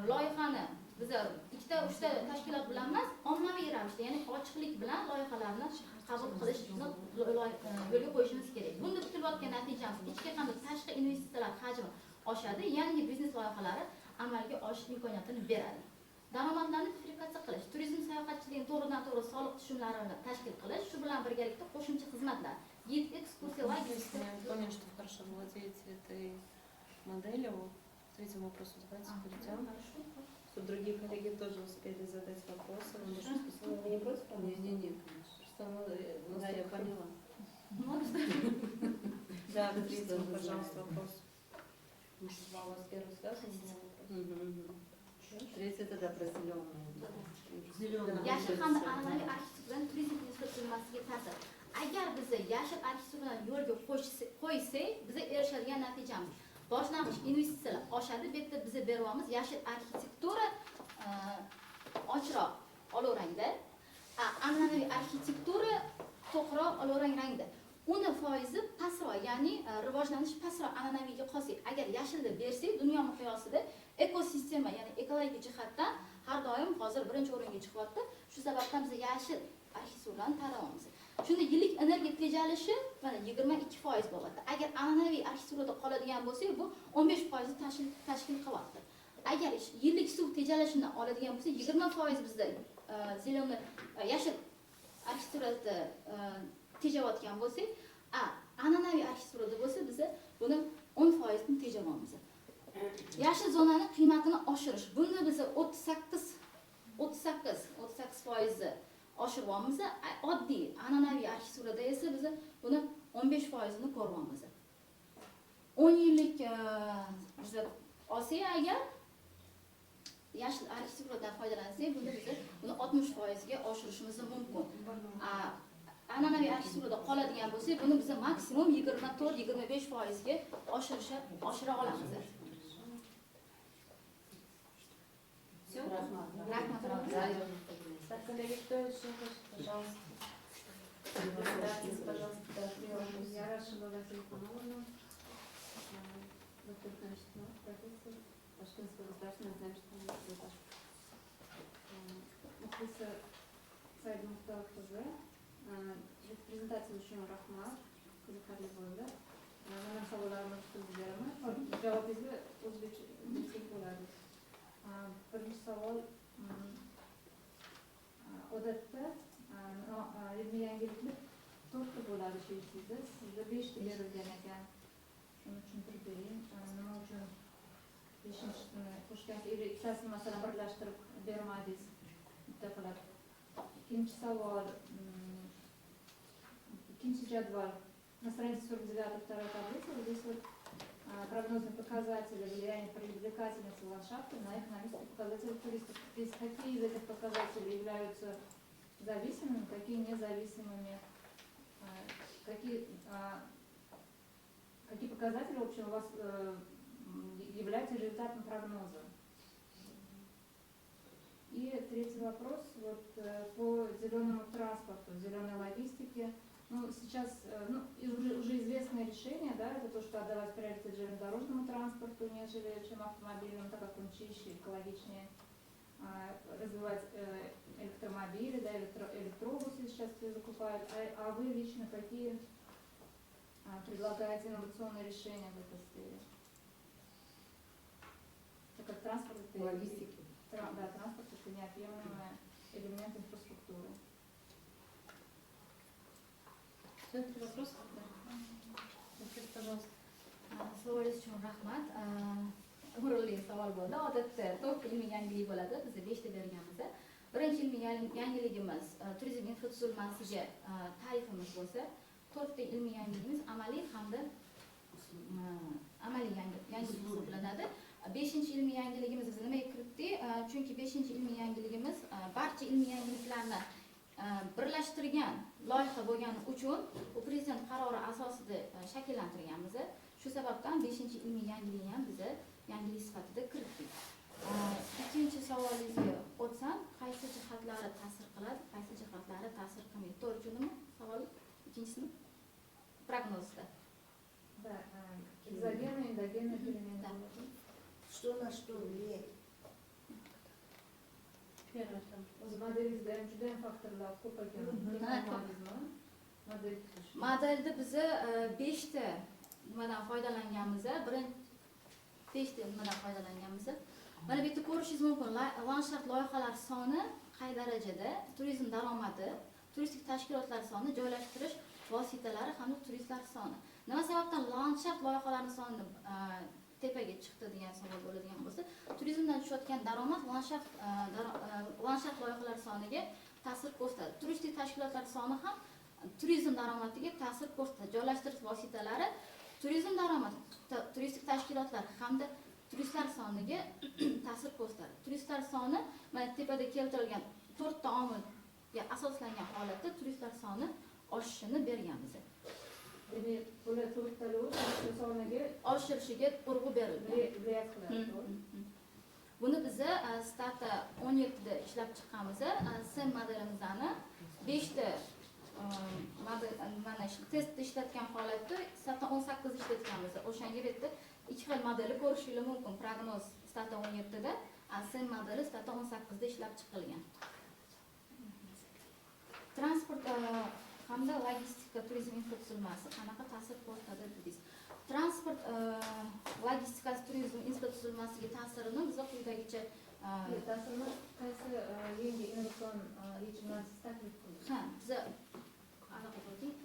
[SPEAKER 4] loyihani biz 2-3 tashkilot bilan emas, ommaviy ravishda, ya'ni ochiqlik bilan loyihalarni qabul qilishni yo'lga qo'yishimiz kerak. Bunda kutilayotgan natijamiz ichki hamda tashqi investitsiyalar hajmi oshadi, yangi biznes loyihalari amalga oshish imkoniyatini beradi. Daromadlarni diversifikatsiya qilish, turizm sayohatchiligining to'g'ridan-to'g'ri soliq tushumlarini tashkil qilish, shu bilan birgalikda qo'shimcha xizmatlar, gid, ekskursiya, logistika.
[SPEAKER 1] Я понял, что хорошо владеете этой моделью. Третий вопрос давайте перейдем, чтобы другие коллеги тоже успели задать вопросы. Вы не против?
[SPEAKER 5] Не, конечно. Да, я поняла.
[SPEAKER 1] Да, третий, пожалуйста, вопрос. У вас первый связан был вопрос?
[SPEAKER 5] Третий тогда про зеленую.
[SPEAKER 4] Yashil hamda an'anaviy arxitektura turizm infratuzilmasiga ta'sir. Agar biz yashil arxitekturani yo'lga qo'ysak, biz erishadigan natijamiz boshlang'ich investitsiyalar oshadi. Bu yerda biz beryapmiz yashil arxitektura ochroq olov rangda, an'anaviy arxitektura to'qroq olov rangda. Uni foizi pastroq, ya'ni rivojlanish pastroq an'anaviyga qolsak, agar yashilni bersak, dunyo miqyosida ekosistema, ya'ni ekologik jihatdan har doim hozir birinchi o'ringa chiqyapti. Shu sababdan biz yashil arxitekturani tanlaymiz. Shunda yillik energiya tejalishi mana 22% bo'lyapti. Agar an'anaviy arxitekturada qoladigan bo'lsak, bu 15% tashkil qilyapti. Agar yillik suv tejalishini oladigan bo'lsak, 20% bizda zeleniy yashil arxitekturada tejayotgan bo'lsak, an'anaviy arxitekturada bo'lsa, biz buni 10% ni tejayapmiz. Yashil zonani qiymatini oshirish. Bunda biz 38% oshiryapmiz. Oddiy an'anaviy arxitekturada esa biz buni 15% ni ko'ryapmiz. 10 yillik biz olsak agar yashil arxitekturadan foydalansak, bunda biz buni 60% ga oshirishimiz mumkin. An'anaviy arxitekturada qoladigan bo'lsak, buni biz maksimum 24-25% ga oshira olamiz.
[SPEAKER 1] Все?
[SPEAKER 2] Так, коллеги, кто еще хочет, пожалуйста. Представьтесь, пожалуйста,
[SPEAKER 6] Я Рашидова Василия Пановна.
[SPEAKER 5] Доктор Константинов, профессор Ташкентского государственного экономического университета. Muxlisa Said Muxtor qizi prezentatsiya uchun rahmat. Qiziqarli bo'ldi. Mana savollarni tushunib beraman. Javobingizni o'zbekcha bo'ladi. Birinchi savol odatda ilmiy yangiliklar 4 ta bo'ladi deysiz. Sizda 5 ta berilgan ekan. Shuni tushuntirib bering. Nima uchun 5-sini qo'shgansiz? Ikkitasini masalan birlashtirib bermadingiz. Bitta qilib. Ikkinchi savol, ikkinchi jadval. На странице 49 вторая таблица, здесь вот прогнозные показатели влияния привлекательности ландшафта на экономические показатели туристов. То есть какие из этих показателей являются зависимыми, какие независимыми, какие показатели, в общем, у вас являются результатом прогноза. И третий вопрос вот, по зеленому транспорту, зеленой логистике. Ну, сейчас уже известное решение, да, это то, что отдавать приоритет железнодорожному транспорту, нежели чем автомобильному, так как он чище, экологичнее. Развивать электромобили, да, электробусы сейчас все закупают. А вы лично какие предлагаете инновационные решения в этой сфере? Так как транспорт это Логистики.
[SPEAKER 3] Да, транспорт это неотъемлемый элемент инфраструктуры.
[SPEAKER 5] Все, это вопрос? Да. Вопрос, пожалуйста.
[SPEAKER 4] Savolingiz uchun rahmat. G'ururli savol bo'ldi. Odatda 4 ta ilmiy yangilik bo'ladi. Biz 5 ta berganmiz. Birinchi ilmiy yangiligimiz turizm infratuzilmasiga ta'rifimiz bo'lsa, 4 ta ilmiy yangiligimiz amaliy hamda amaliy yangilik hisoblanadi. 5-chi ilmiy yangiligimiz biz nimaga kiritdik? Chunki 5-chi ilmiy yangiligimiz barcha ilmiy yangiliklarni birlashtirgan loyiha bo'lgani uchun u prezident qarori asosida shakllantirganmiz. Shu sababdan 5-chi ilmiy yangilikni ham biz yangilik sifatida kiritdik. Ikkinchi savolingizga o'tsam, qaysi jihatlari ta'sir qiladi, qaysi jihatlari ta'sir qilmaydi? To'g'ri tushundimmi? Savol ikkinchisini prognozda.
[SPEAKER 3] Да, экзогенные, эндогенные перемены.
[SPEAKER 2] Что на что влияет?
[SPEAKER 5] Первое там.
[SPEAKER 3] O'zi modelingizda ham juda ham faktorlar ko'p ekan. Model
[SPEAKER 4] Modelda biz 5 ta nimadan foydalanganmiz. Birinchi 5 ta nimadan foydalanganmiz. Mana bu yerda ko'rishingiz mumkin. Landshaft loyihalar soni qay darajada, turizm daromadi, turistik tashkilotlar soni, joylashtirish vositalari hamda turistlar soni. Nima sababdan landshaft loyihalarining soni tepaga chiqdi degan savol bo'ladigan bo'lsa, turizmdan tushayotgan daromad landshaft loyihalari soniga ta'sir ko'rsatadi. Turistik tashkilotlar soni ham turizm daromadiga ta'sir ko'rsatadi. Joylashtirish vositalari turizm daromadi, turistik tashkilotlar hamda turistlar soniga ta'sir ko'rsatadi. Turistlar soni mana tepada keltirilgan 4 ta omilga asoslangan holatda turistlar soni oshishini berganmiz.
[SPEAKER 3] Ya'ni bular to'rttalovi soniga
[SPEAKER 4] Oshirishiga urg'u berildi.
[SPEAKER 3] viloyat qiladi.
[SPEAKER 4] Buni biz Stata 17 da ishlab chiqqanmiz. SEM modelimizni 5 ta mana shu testda ishlatgan holatda Stata 18 ishlatganmiz. O'shanga yerda ikki xil modelni ko'rishingiz mumkin. Prognoz Stata 17 da, SEM modeli Stata 18 da ishlab chiqilgan. Transport hamda logistika turizm infratuzilmasi qanaqa ta'sir ko'rsatadi dedingiz. Transport logistikasi turizm infratuzilmasiga ta'sirini biz quyidagicha
[SPEAKER 3] ta'sirini qaysi yangi innovatsion yechimlar taklif qildik?
[SPEAKER 4] biz anaqa qildik.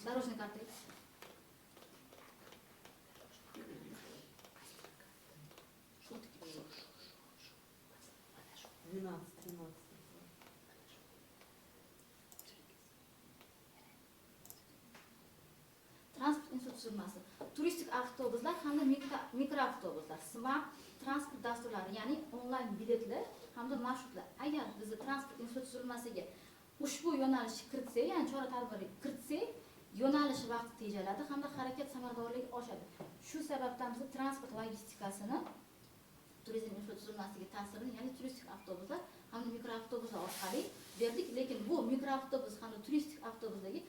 [SPEAKER 4] Дорожный карта.
[SPEAKER 5] 12-13.
[SPEAKER 4] Transport infratuzilmasi, turistik avtobuslar hamda mikroavtobuslar, smart transport dasturlari, ya'ni onlayn biletlar hamda marshrutlar. Agar biz transport infratuzilmasiga ushbu yo'nalishni kiritsak, ya'ni chora-tadbir kiritsak, yo'nalish vaqti tejaladi hamda harakat samaradorligi oshadi. Shu sababdan biz transport logistikasini turizm infratuzilmasiga ta'sirini, ya'ni turistik avtobuslar hamda mikroavtobuslar orqali berdik, lekin bu mikroavtobus hamda turistik avtobusdagi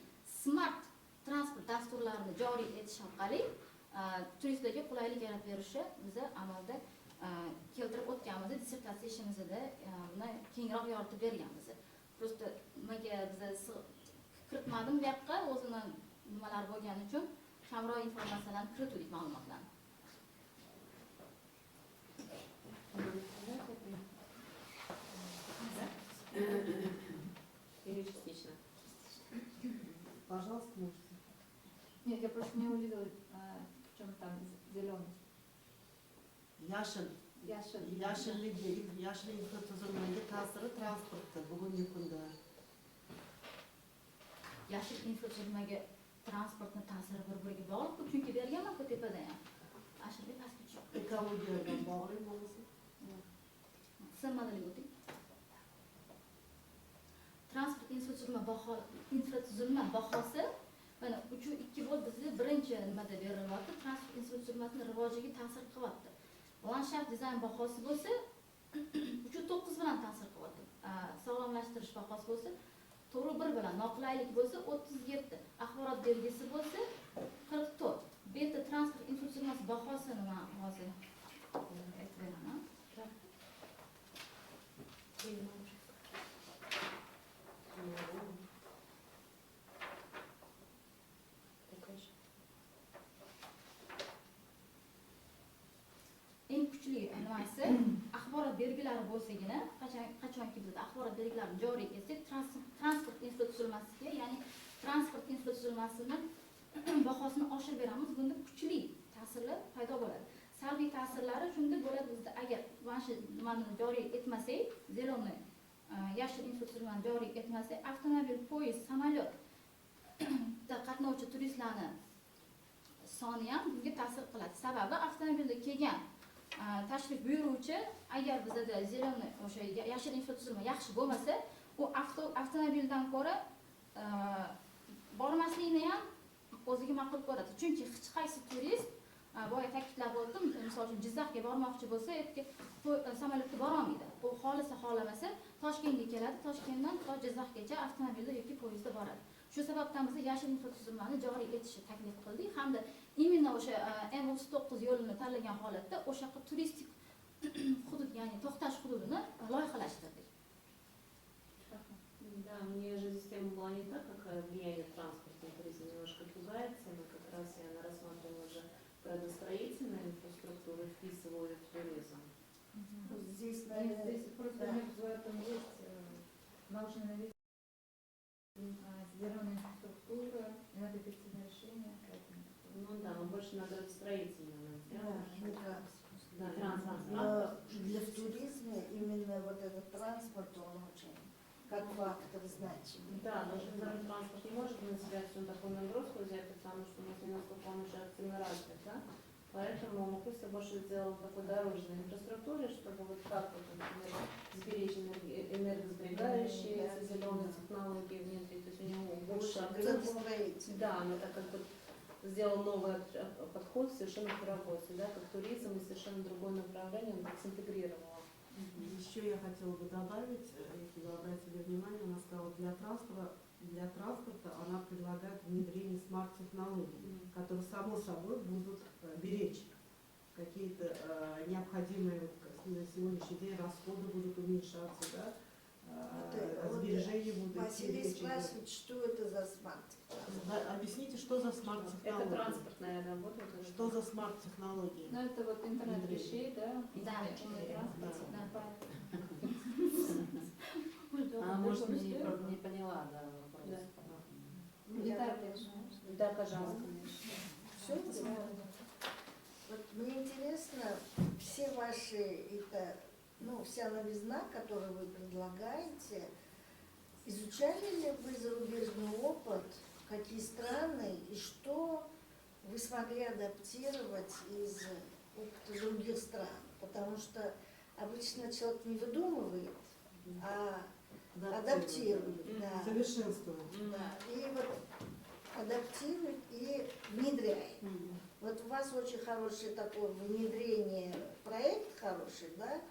[SPEAKER 4] smart transport dasturlarini joriy etish orqali turistlarga qulaylik yaratib berishi biza amalda keltirib o'tganmiz dissertatsiya ishimizda buni kengroq yoritib berganmiz. Просто nimaga biza kiritmadim bu yoqqa o'zini nimalar bo'lgani uchun kamroq informatsiyalarni kiritdik ma'lumotlarni.
[SPEAKER 1] Или частично?
[SPEAKER 2] Пожалуйста, можете.
[SPEAKER 6] Нет, я просто не увидела, в чем там зеленый.
[SPEAKER 7] Yashil infratuzilmaga ta'siri transportda bugungi kunda.
[SPEAKER 4] Yashil infratuzilmaga transportni ta'siri bir-biriga bog'liq, chunki berganman-ku tepada ham. Ashirga pastga tushib.
[SPEAKER 7] Ekologiya bilan bog'liq bo'lsa.
[SPEAKER 4] Sinmadalik o'ting. Transport infratuzilma bahosi mana 3.2 volt bizga birinchi nimada berilyapti. Transport infratuzilmasini rivojiga ta'sir qilyapti. Landshaft dizayn bahosi bo'lsa 3.9 bilan ta'sir qilyapti. Sog'lomlashtirish bahosi bo'lsa 4.1 bilan, noqulaylik bo'lsa 37, axborot belgisi bo'lsa 44. Bu yerda transport infratuzilmasi bahosini men hozir aytib beraman. Eng kuchli nimasi axborot belgilari bo'lsagina, qachonki biz axborot belgilarini joriy etsak, transport infratuzilmasiga, ya'ni transport infratuzilmasini bahosini oshirib beramiz. Bunda kuchli ta'sirlar paydo bo'ladi. Salbiy ta'sirlari shunda bo'ladi bizda agar mana shu nimani joriy etmasak, zeleniy yashil infratuzilmani joriy etmasak, avtomobil, poyezd, samolyot qatnovchi turistlarni soni ham bunga ta'sir qiladi. Sababi avtomobilda kelgan tashrif buyuruvchi agar bizda zeleniy o'sha yashil infratuzilma yaxshi bo'lmasa, u avtomobildan ko'ra bormaslikni ham o'ziga ma'qul ko'radi. Chunki hech qaysi turist boya ta'kidlab o'tdim, misol uchun Jizzaxga bormoqchi bo'lsa, ertaga samolyotda bora olmaydi. U xohlasa xohlamasa Toshkentga keladi, Toshkentdan to Jizzaxgacha avtomobilda yoki poyezdda boradi. Shu sababdan biz yashil infratuzilmani joriy etishni taklif qildik hamda imенно o'sha M39 yo'lini tanlagan holatda o'sha turistik hudud, ya'ni to'xtash hududini loyihalashtirdik.
[SPEAKER 1] Да, мне же здесь тема была не так, как влияние транспорта на туризм немножко другая тема, как раз я рассматривала уже градостроительную инфраструктуру, вписывала ее в туризм.
[SPEAKER 2] Здесь,
[SPEAKER 6] Нет,
[SPEAKER 2] наверное,
[SPEAKER 6] здесь просто
[SPEAKER 2] да.
[SPEAKER 6] в этом есть должны навести зеленая инфраструктура, энергоэффективное решение.
[SPEAKER 1] Ну да, но больше на градостроительную.
[SPEAKER 2] Да,
[SPEAKER 1] Транспорт.
[SPEAKER 2] но в туризме именно вот этот транспорт, он очень как фактор значимый.
[SPEAKER 1] Да, но железный транспорт не может на себя всю такую нагрузку взять, потому что у нас не настолько он уже активно развит, да? Поэтому Макуся больше сделал такой дорожной инфраструктуре, чтобы вот как вот, например, сберечь энергосберегающие, зеленые технологии внедрить, то есть у него больше
[SPEAKER 2] Градостроитель.
[SPEAKER 1] Да, но так как бы сделал новый подход совершенно к работе, да, как туризм и совершенно другое направление, он так синтегрировал.
[SPEAKER 7] Еще я хотела бы добавить, если вы обратили внимание, она сказала, для транспорта она предлагает внедрение смарт-технологий, которые само собой будут беречь какие-то необходимые на сегодняшний день расходы будут уменьшаться, да, сбережения будут.
[SPEAKER 2] Василий спрашивает, что это за смарт?
[SPEAKER 7] Объясните, что за
[SPEAKER 1] Это
[SPEAKER 7] смарт-технологии?
[SPEAKER 1] транспортная работа.
[SPEAKER 7] Что за смарт-технологии?
[SPEAKER 6] Ну, это вот интернет вещей, да?
[SPEAKER 4] Да,
[SPEAKER 6] умный транспорт.
[SPEAKER 4] да.
[SPEAKER 5] А может, не поняла, да, вопрос.
[SPEAKER 1] Да.
[SPEAKER 6] Детали.
[SPEAKER 1] Да, пожалуйста.
[SPEAKER 2] Все Вот мне интересно, все ваши, это, ну, вся новизна, которую вы предлагаете, изучали ли вы зарубежный опыт, какие страны и что вы смогли адаптировать из опыта других стран? Потому что обычно человек не выдумывает, а адаптирует. Да.
[SPEAKER 7] Совершенствует.
[SPEAKER 2] Да, и вот адаптирует и внедряет. Вот у вас очень хорошее такое внедрение, проект хороший, да?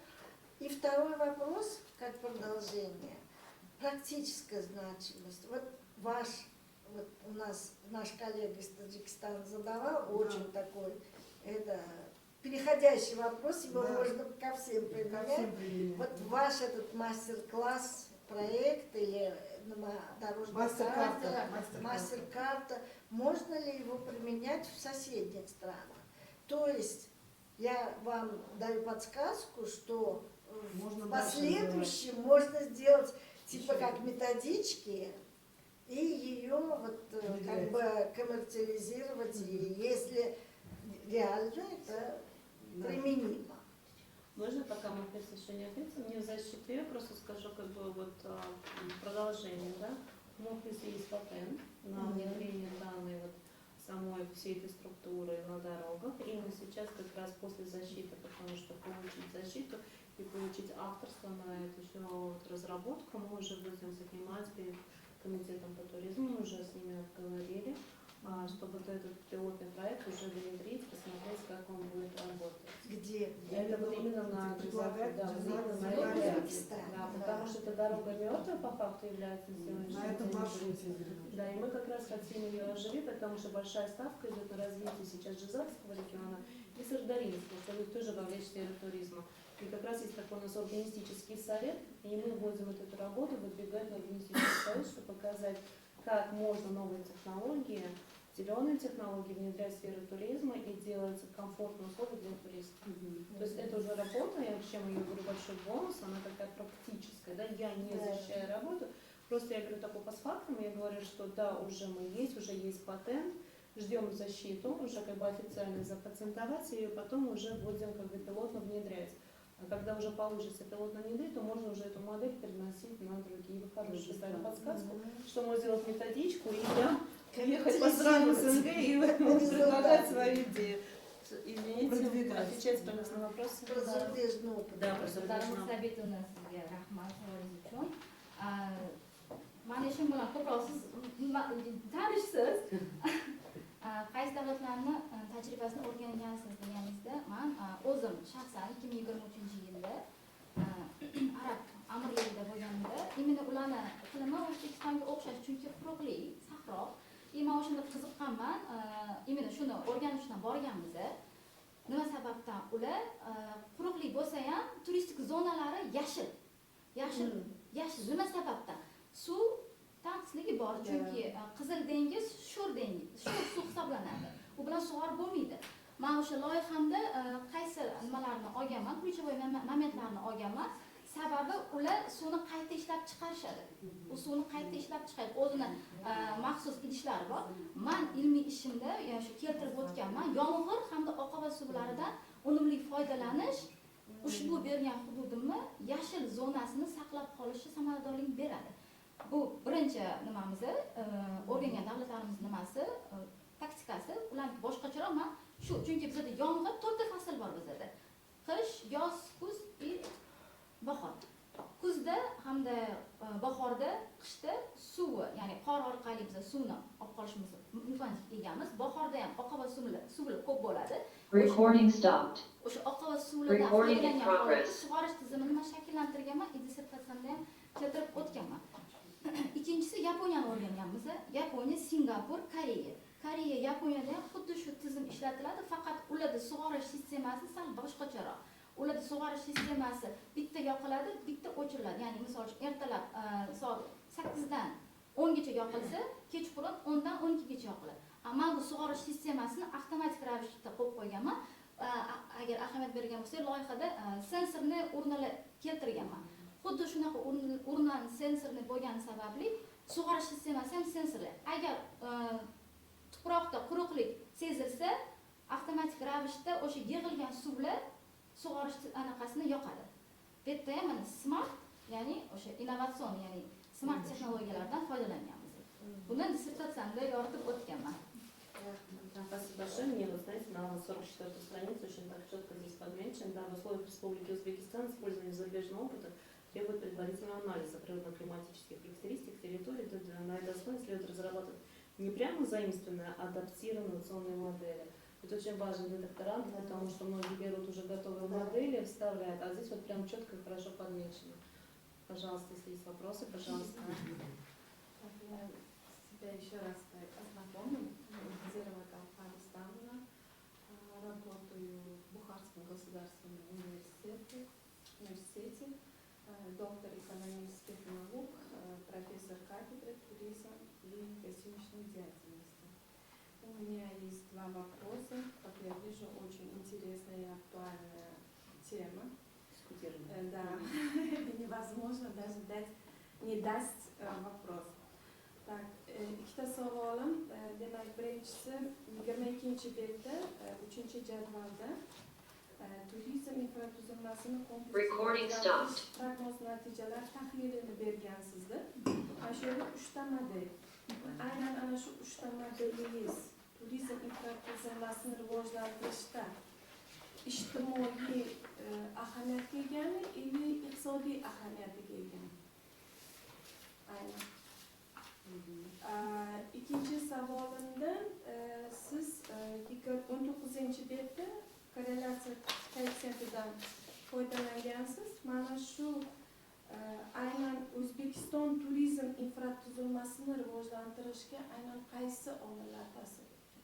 [SPEAKER 2] И второй вопрос, как продолжение, практическая значимость. Вот ваш вот у нас наш коллега из Таджикистана задавал очень такой, это, переходящий вопрос, его можно ко всем применять. Вот ваш этот мастер-класс, проект или дорожная карта, мастер-карта, можно ли его применять в соседних странах? То есть я вам даю подсказку, что
[SPEAKER 7] Можно
[SPEAKER 2] в
[SPEAKER 7] дальше
[SPEAKER 2] последующем можно сделать типа как методички и ее вот как бы коммерциализировать, и если реально это применимо.
[SPEAKER 1] Можно, пока мы еще не ответим, мне в защиту я просто скажу как бы вот продолжение, да. У МОКРИСа есть патент на внедрение данной вот самой всей этой структуры на дорогах. И мы сейчас как раз после защиты, потому что получить защиту и получить авторство на эту всю вот разработку, мы уже будем занимать перед комитетом по туризму, мы уже с ними обговорили, чтобы вот этот пилотный проект уже внедрить, посмотреть, как он будет работать.
[SPEAKER 2] Где?
[SPEAKER 1] Это вот именно на
[SPEAKER 7] предлагать
[SPEAKER 1] да,
[SPEAKER 7] дизайн
[SPEAKER 1] на
[SPEAKER 7] на
[SPEAKER 1] этом
[SPEAKER 2] Узбекистане,
[SPEAKER 1] да,
[SPEAKER 2] да.
[SPEAKER 1] потому что эта дорога мертвая по факту является на сегодняшний
[SPEAKER 7] На этом
[SPEAKER 1] день.
[SPEAKER 7] маршруте.
[SPEAKER 1] Да, и мы как раз хотим ее оживить, потому что большая ставка идет на развитие сейчас Жизакского региона и Сардаринского, чтобы их тоже вовлечь в сферу туризма. И как раз есть такой у нас урбанистический совет, и мы будем вот эту работу выдвигать на урбанистический совет, чтобы показать, как можно новые технологии, зеленые технологии внедрять в сферу туризма и делать комфортные условия для туристов. То есть это уже работа, я чем я говорю большой бонус, она такая практическая, да, я не защищаю работу, просто я говорю такой постфактум, я говорю, что да, уже уже есть патент, ждем защиту, уже как бы официально запатентовать, и потом уже будем как бы пилотно внедрять. А когда уже получится пилотно внедрить, то можно уже эту модель переносить на другие. Вы хорошо дали подсказку, что можно сделать методичку и прям ехать по странам СНГ и предлагать свои идеи. Извините, отвечать пожалуйста на вопросы.
[SPEAKER 2] Про зарубежный опыт.
[SPEAKER 1] Да, про
[SPEAKER 4] Sultanimiz
[SPEAKER 1] зарубежный.
[SPEAKER 4] Sabitовna sizga rahmat savolingiz uchun. Mani ishim bilan ko'proq siz tanishsiz. Qaysi davlatlarni tajribasini o'rgangansiz deganingizda, men o'zim shaxsan 2023-yilda Arab amirligida bo'lganimda, imенно ularni iqlimi O'zbekistonga o'xshash, chunki quruqlik, sahro. Men o'shanda qiziqqanman, imенно shuni o'rganish uchun borganmiz. Nima sababdan ular quruqlik bo'lsa ham turistik zonalari yashil. Yashil nima sababdan? Suv tanqisligi bor, chunki Qizil dengiz sho'r suv hisoblanadi. U bilan sug'orib bo'lmaydi. Men o'sha loyihamda qaysi nimalarni olganman, ключевой momentlarni olganman. Sababi ular suvni qayta ishlab chiqarishadi. U suvni qayta ishlab chiqaradi. O'zini maxsus idishlari bor. Men ilmiy ishimda shu keltirib o'tganman. Yomg'ir hamda oqova suvlaridan unumli foydalanish ushbu bergan hududimni yashil zonasini saqlab qolishi samaradorlik beradi. Bu birinchi nimamiz, o'rgangan davlatlarimiz nimasi, taktikasi, ularning boshqacharoq. Men shu, chunki bizda yomg'ir 4 ta fasl bor bizda. Qish, yoz, kuz va bahor. Kuzda hamda bahorda, qishda suv, ya'ni qor orqali biz suvni olib qolishimiz imkoniyatiga egamiz. Bahorda ham oqova suvlar ko'p bo'ladi.
[SPEAKER 8] Recording stopped.
[SPEAKER 4] O'sha oqova suvlardan foydalangan holda sug'orish tizimini men shakllantirganman, dissertatsiyamda ham keltirib o'tganman. Ikkinchisi Yaponiyani o'rganganmiz. Yaponiya, Singapur, Koreya. Koreya, Yaponiyada ham xuddi shu tizim ishlatiladi, faqat ularda sug'orish sistemasi sal boshqacharoq. Ularda sug'orish sistemasi bitta yoqiladi, bitta o'chiriladi. Ya'ni misol uchun ertalab soat 8 dan 10 gacha yoqilsa, kechqurun 10 dan 12 gacha yoqiladi. Ammo bu sug'orish sistemasini avtomatik ravishda qo'yib qo'yganman. Agar ahamiyat bergan bo'lsangiz, loyihada sensorni o'rnini keltirganman. Xuddi shunaqa o'rnan sensorni bo'lgani sababli sug'orish sistemasi ham sensorli. Agar tuproqda quruqlik sezilsa, avtomatik ravishda o'sha yig'ilgan suvlar sug'orish anaqasini yoqadi. Bu yerda ham mana smart, ya'ni o'sha innovatsion, ya'ni smart texnologiyalardan foydalanganmiz. Bundan dissertatsiyamda yoritib o'tganman.
[SPEAKER 1] Спасибо большое. Мне, вы знаете, на 44-й странице очень так четко здесь подмечено, да, в условиях Республики Узбекистан использование зарубежного опыта требует предварительного анализа природно-климатических характеристик территории. На этой основе следует разрабатывать не прямо заимствованные, а адаптированные инновационные модели. Это очень важно для докторантов, потому что многие берут уже готовые модели, вставляют, а здесь вот прям четко и хорошо подмечено. Пожалуйста, если есть вопросы, пожалуйста.
[SPEAKER 6] Я себя еще
[SPEAKER 8] еще раз ознакомлен. Зерова Галфан Станова. Работаю в Бухарском государственном университете, доктор экономических наук, профессор кафедры туризма и гостиничной деятельности. У меня есть два вопроса. Как я вижу, очень интересная и актуальная тема. Да, невозможно даже не дать вопрос. Так, ikkita savolim, demak birinchisi 22-betda 3-jadvalda turizm infratuzilmasini kompleks prognoz natijalar tahlilini bergansizlar. Mana shu yerda 3 ta model. Aynan ana shu 3 ta modelingiz turizm infratuzilmasini rivojlantirishda ijtimoiy ahamiyatga egami yoki iqtisodiy ahamiyatga egami? Aynan. İkinci savolimda siz 19-betda korrelyatsiya koeffitsiyentidan foydalangansiz. Mana shu aynan O'zbekiston turizm infratuzilmasini rivojlantirishga aynan qaysi omillar ta'sir etgan?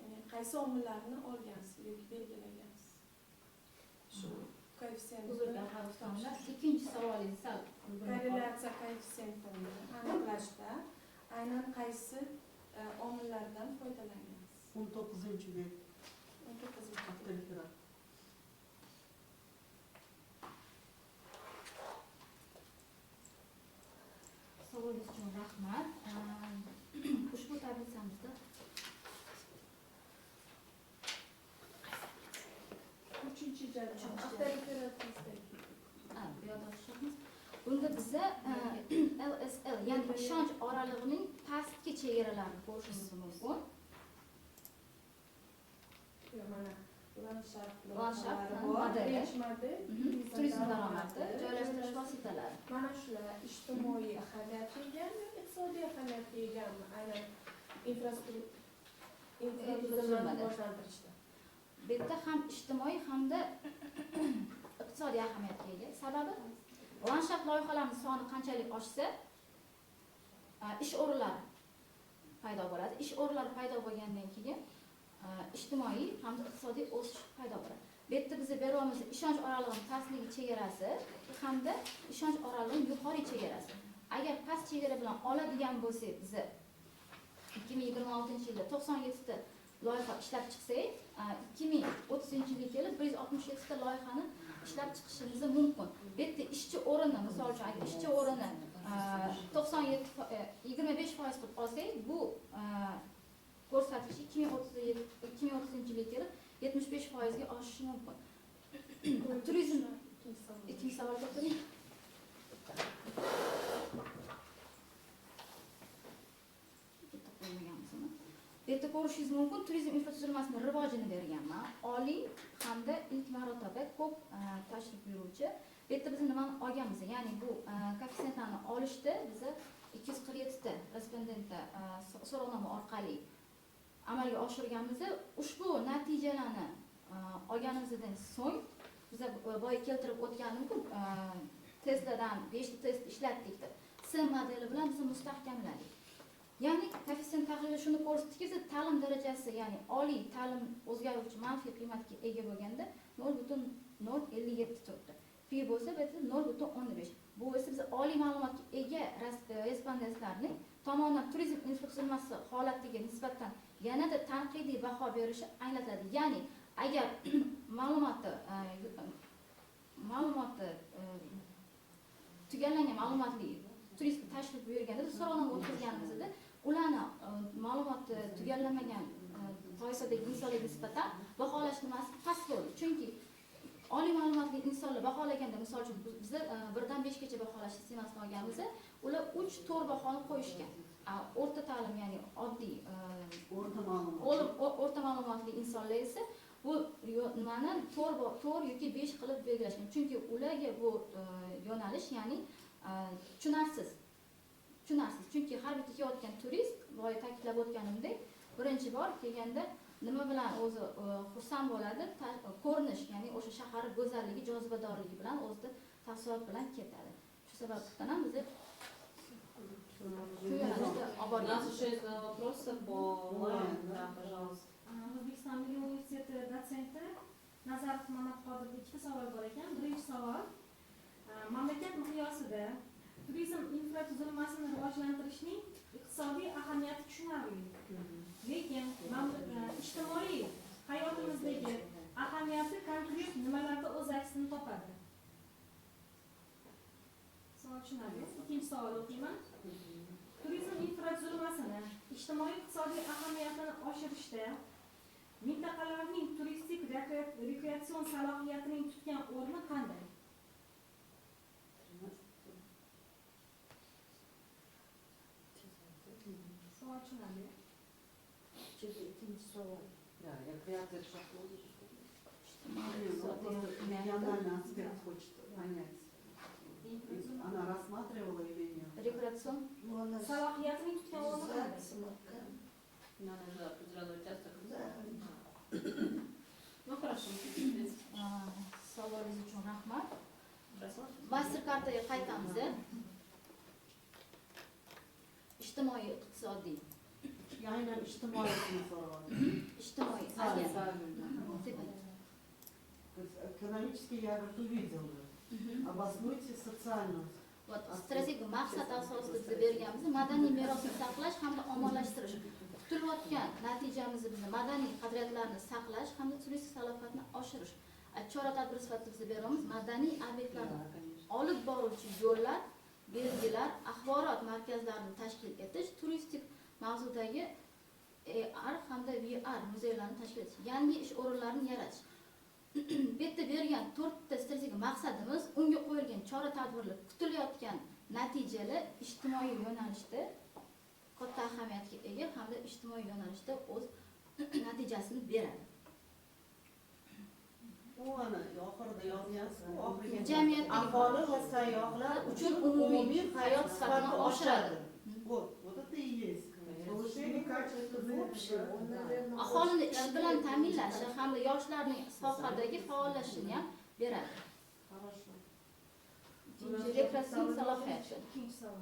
[SPEAKER 8] Ya'ni qaysi omillarni olgansiz yoki belgilagansiz? Shu koeffitsiyentni
[SPEAKER 4] ikkinchi savolingiz sal
[SPEAKER 8] korrelyatsiya koeffitsiyentini aniqlashda aynan qaysi omillardan foydalangansiz?
[SPEAKER 7] 19-bet.
[SPEAKER 8] 19-bet.
[SPEAKER 4] Savolingiz uchun rahmat. Ushbu tabletsamizda
[SPEAKER 8] 3-jadval.
[SPEAKER 4] Bunda biza LSL ya'ni ishonch oralig'ining pastki chegaralarini ko'rishimiz mumkin.
[SPEAKER 8] Mana landshaft
[SPEAKER 4] modeli,
[SPEAKER 8] birinchi model
[SPEAKER 4] turizm daromadi, joylashtirish vositalari.
[SPEAKER 8] Mana shular ijtimoiy ahamiyatga egami, iqtisodiy ahamiyatga egami? Aynan infratuzilmani rivojlantirishda.
[SPEAKER 4] Bu yerda ham ijtimoiy hamda iqtisodiy ahamiyatga ega. Sababi landshaft loyihalarining soni qanchalik oshsa, ish o'rinlari paydo bo'ladi. Ish o'rinlari paydo bo'lgandan keyin ijtimoiy hamda iqtisodiy o'sish paydo bo'ladi. Bu yerda biz beryapmiz ishonch oralig'ining pastligi chegarasi hamda ishonch oralig'ining yuqori chegarasi. Agar past chegara bilan oladigan bo'lsak, biz 2026-yilda 97 ta loyiha ishlab chiqsak, 2030-yilga kelib 167 ta loyihani ishlab chiqishimiz mumkin. Bu yerda ishchi o'rinni, misol uchun agar ishchi o'rinni 25% qilib olsak, bu ko'rsatkich 2030-yilga kelib 75% ga oshishi mumkin. Turizm ikkinchi savol keltiring. Bu yerda ko'rishingiz mumkin, turizm infratuzilmasini rivojini berganman. Oliy hamda ilk marotaba ko'p tashrif buyuruvchi. Bu yerda biz nimani olganmiz? Ya'ni bu koeffitsiyentlarni olishda biz 247 ta respondentda so'rovnoma orqali amalga oshirganmiz. Ushbu natijalarni olganimizdan so'ng biz boya keltirib o'tganimku testlardan 5 ta test ishlatdik. S modeli bilan biz mustahkamladik. Ya'ni koeffitsient tahlili shuni ko'rsatdiki, ta'lim darajasi, ya'ni oliy ta'lim o'zgaruvchi manfiy qiymatga ega bo'lganda 0.057 turibdi. Pi bo'lsa bu yerda 0.15. Bu esa biz oliy ma'lumotga ega respondentlarning tomonidan turizm infratuzilmasi holatiga nisbatan yanada tanqidiy baho berishi anglatadi. Ya'ni agar ma'lumoti tugallangan ma'lumotli turist tashrif buyurganda so'rovnoma o'tkazganimizda ularni ma'lumoti tugallamagan toifadagi insonlarga nisbatan baholash nimasi past bo'ldi. Chunki oliy ma'lumotli insonlar baholaganda, misol uchun biz 1 dan 5 gacha baholash sistemasini olganmiz, ular 3-4 bahoni qo'yishgan. O'rta ta'lim, ya'ni oddiy o'rta ma'lumotli insonlar esa bu nimani 4 yoki 5 qilib belgilashgan. Chunki ularga bu yo'nalish, ya'ni tushunarsiz. Chunki har bir kelayotgan turist, boya ta'kidlab o'tganimdek, birinchi bor kelganda nima bilan o'zi xursand bo'ladi? Ko'rinish, ya'ni o'sha shahar go'zalligi, jozibadorligi bilan o'zida taassurot bilan ketadi. Shu sababdan ham biz shu yo'nalishda olib
[SPEAKER 5] У нас еще есть два вопроса по онлайн. Да, пожалуйста.
[SPEAKER 3] O'zbekiston Milliy universiteti dotsenti Nazarov Mamatqodirga ikkita savol bor ekan. Birinchi savol, mamlakat miqyosida turizm infratuzilmasini rivojlantirishning iqtisodiy ahamiyati tushunarli. Lekin ijtimoiy hayotimizdagi ahamiyati konkret nimalarda o'z aksini topadi? Savol tushunarli. Ikkinchi savol o'qiyman. Turizm infratuzilmasini ijtimoiy iqtisodiy ahamiyatini oshirishda mintaqalarning turistik rekreatsion salohiyatining tutgan o'rni qanday? Savol tushunarli.
[SPEAKER 2] Ikkinchi savol.
[SPEAKER 9] Региональный аспект хочет понять. Она рассматривала или нет?
[SPEAKER 4] Rekreatsion
[SPEAKER 3] Salohiyatining tutgan o'rni qanday?
[SPEAKER 5] Надо же определенный участок.
[SPEAKER 2] Да.
[SPEAKER 5] Ну хорошо.
[SPEAKER 4] savolingiz uchun rahmat.
[SPEAKER 5] Хорошо.
[SPEAKER 4] Mastercardga qaytamiz. Ijtimoiy iqtisodiy.
[SPEAKER 9] Aynen ijtimoiy so'radi.
[SPEAKER 4] Ijtimoiy
[SPEAKER 5] Правильно.
[SPEAKER 9] То есть экономически я говорит увидела. Обоснуйте социальную.
[SPEAKER 4] Вот strategik maqsad asosida biz berganmiz madaniy merosni saqlash hamda ommalashtirish. Kutilayotgan natijamiz bizni madaniy qadriyatlarni saqlash hamda turistik salohiyatni oshirish. Chora-tadbir sifatida biz beramiz madaniy obyektlarni olib boruvchi yo'llar, belgilar, axborot markazlarini tashkil etish, turistik mavzudagi AR hamda VR muzeylarni tashkil etish, yangi ish o'rinlarini yaratish. Bu yerda bergan 4 ta strategik maqsadimiz, unga qo'yilgan chora-tadbirlar, kutilayotgan natijalar ijtimoiy yo'nalishda katta ahamiyatga ega hamda ijtimoiy yo'nalishda o'z natijasini beradi.
[SPEAKER 7] U ana oxirida yozgansiz, oxiriga
[SPEAKER 4] Jamiyatdagi
[SPEAKER 7] aholi va sayyohlar
[SPEAKER 4] uchun umumiy hayot sifatini oshiradi.
[SPEAKER 9] Вот это и есть. Повышение качества жизни.
[SPEAKER 4] Aholini ish bilan ta'minlashi hamda yoshlarning sohadagi faollashishini ham beradi.
[SPEAKER 9] Хорошо.
[SPEAKER 4] Rekreatsion salohiyati.
[SPEAKER 3] Ikkinchi savol.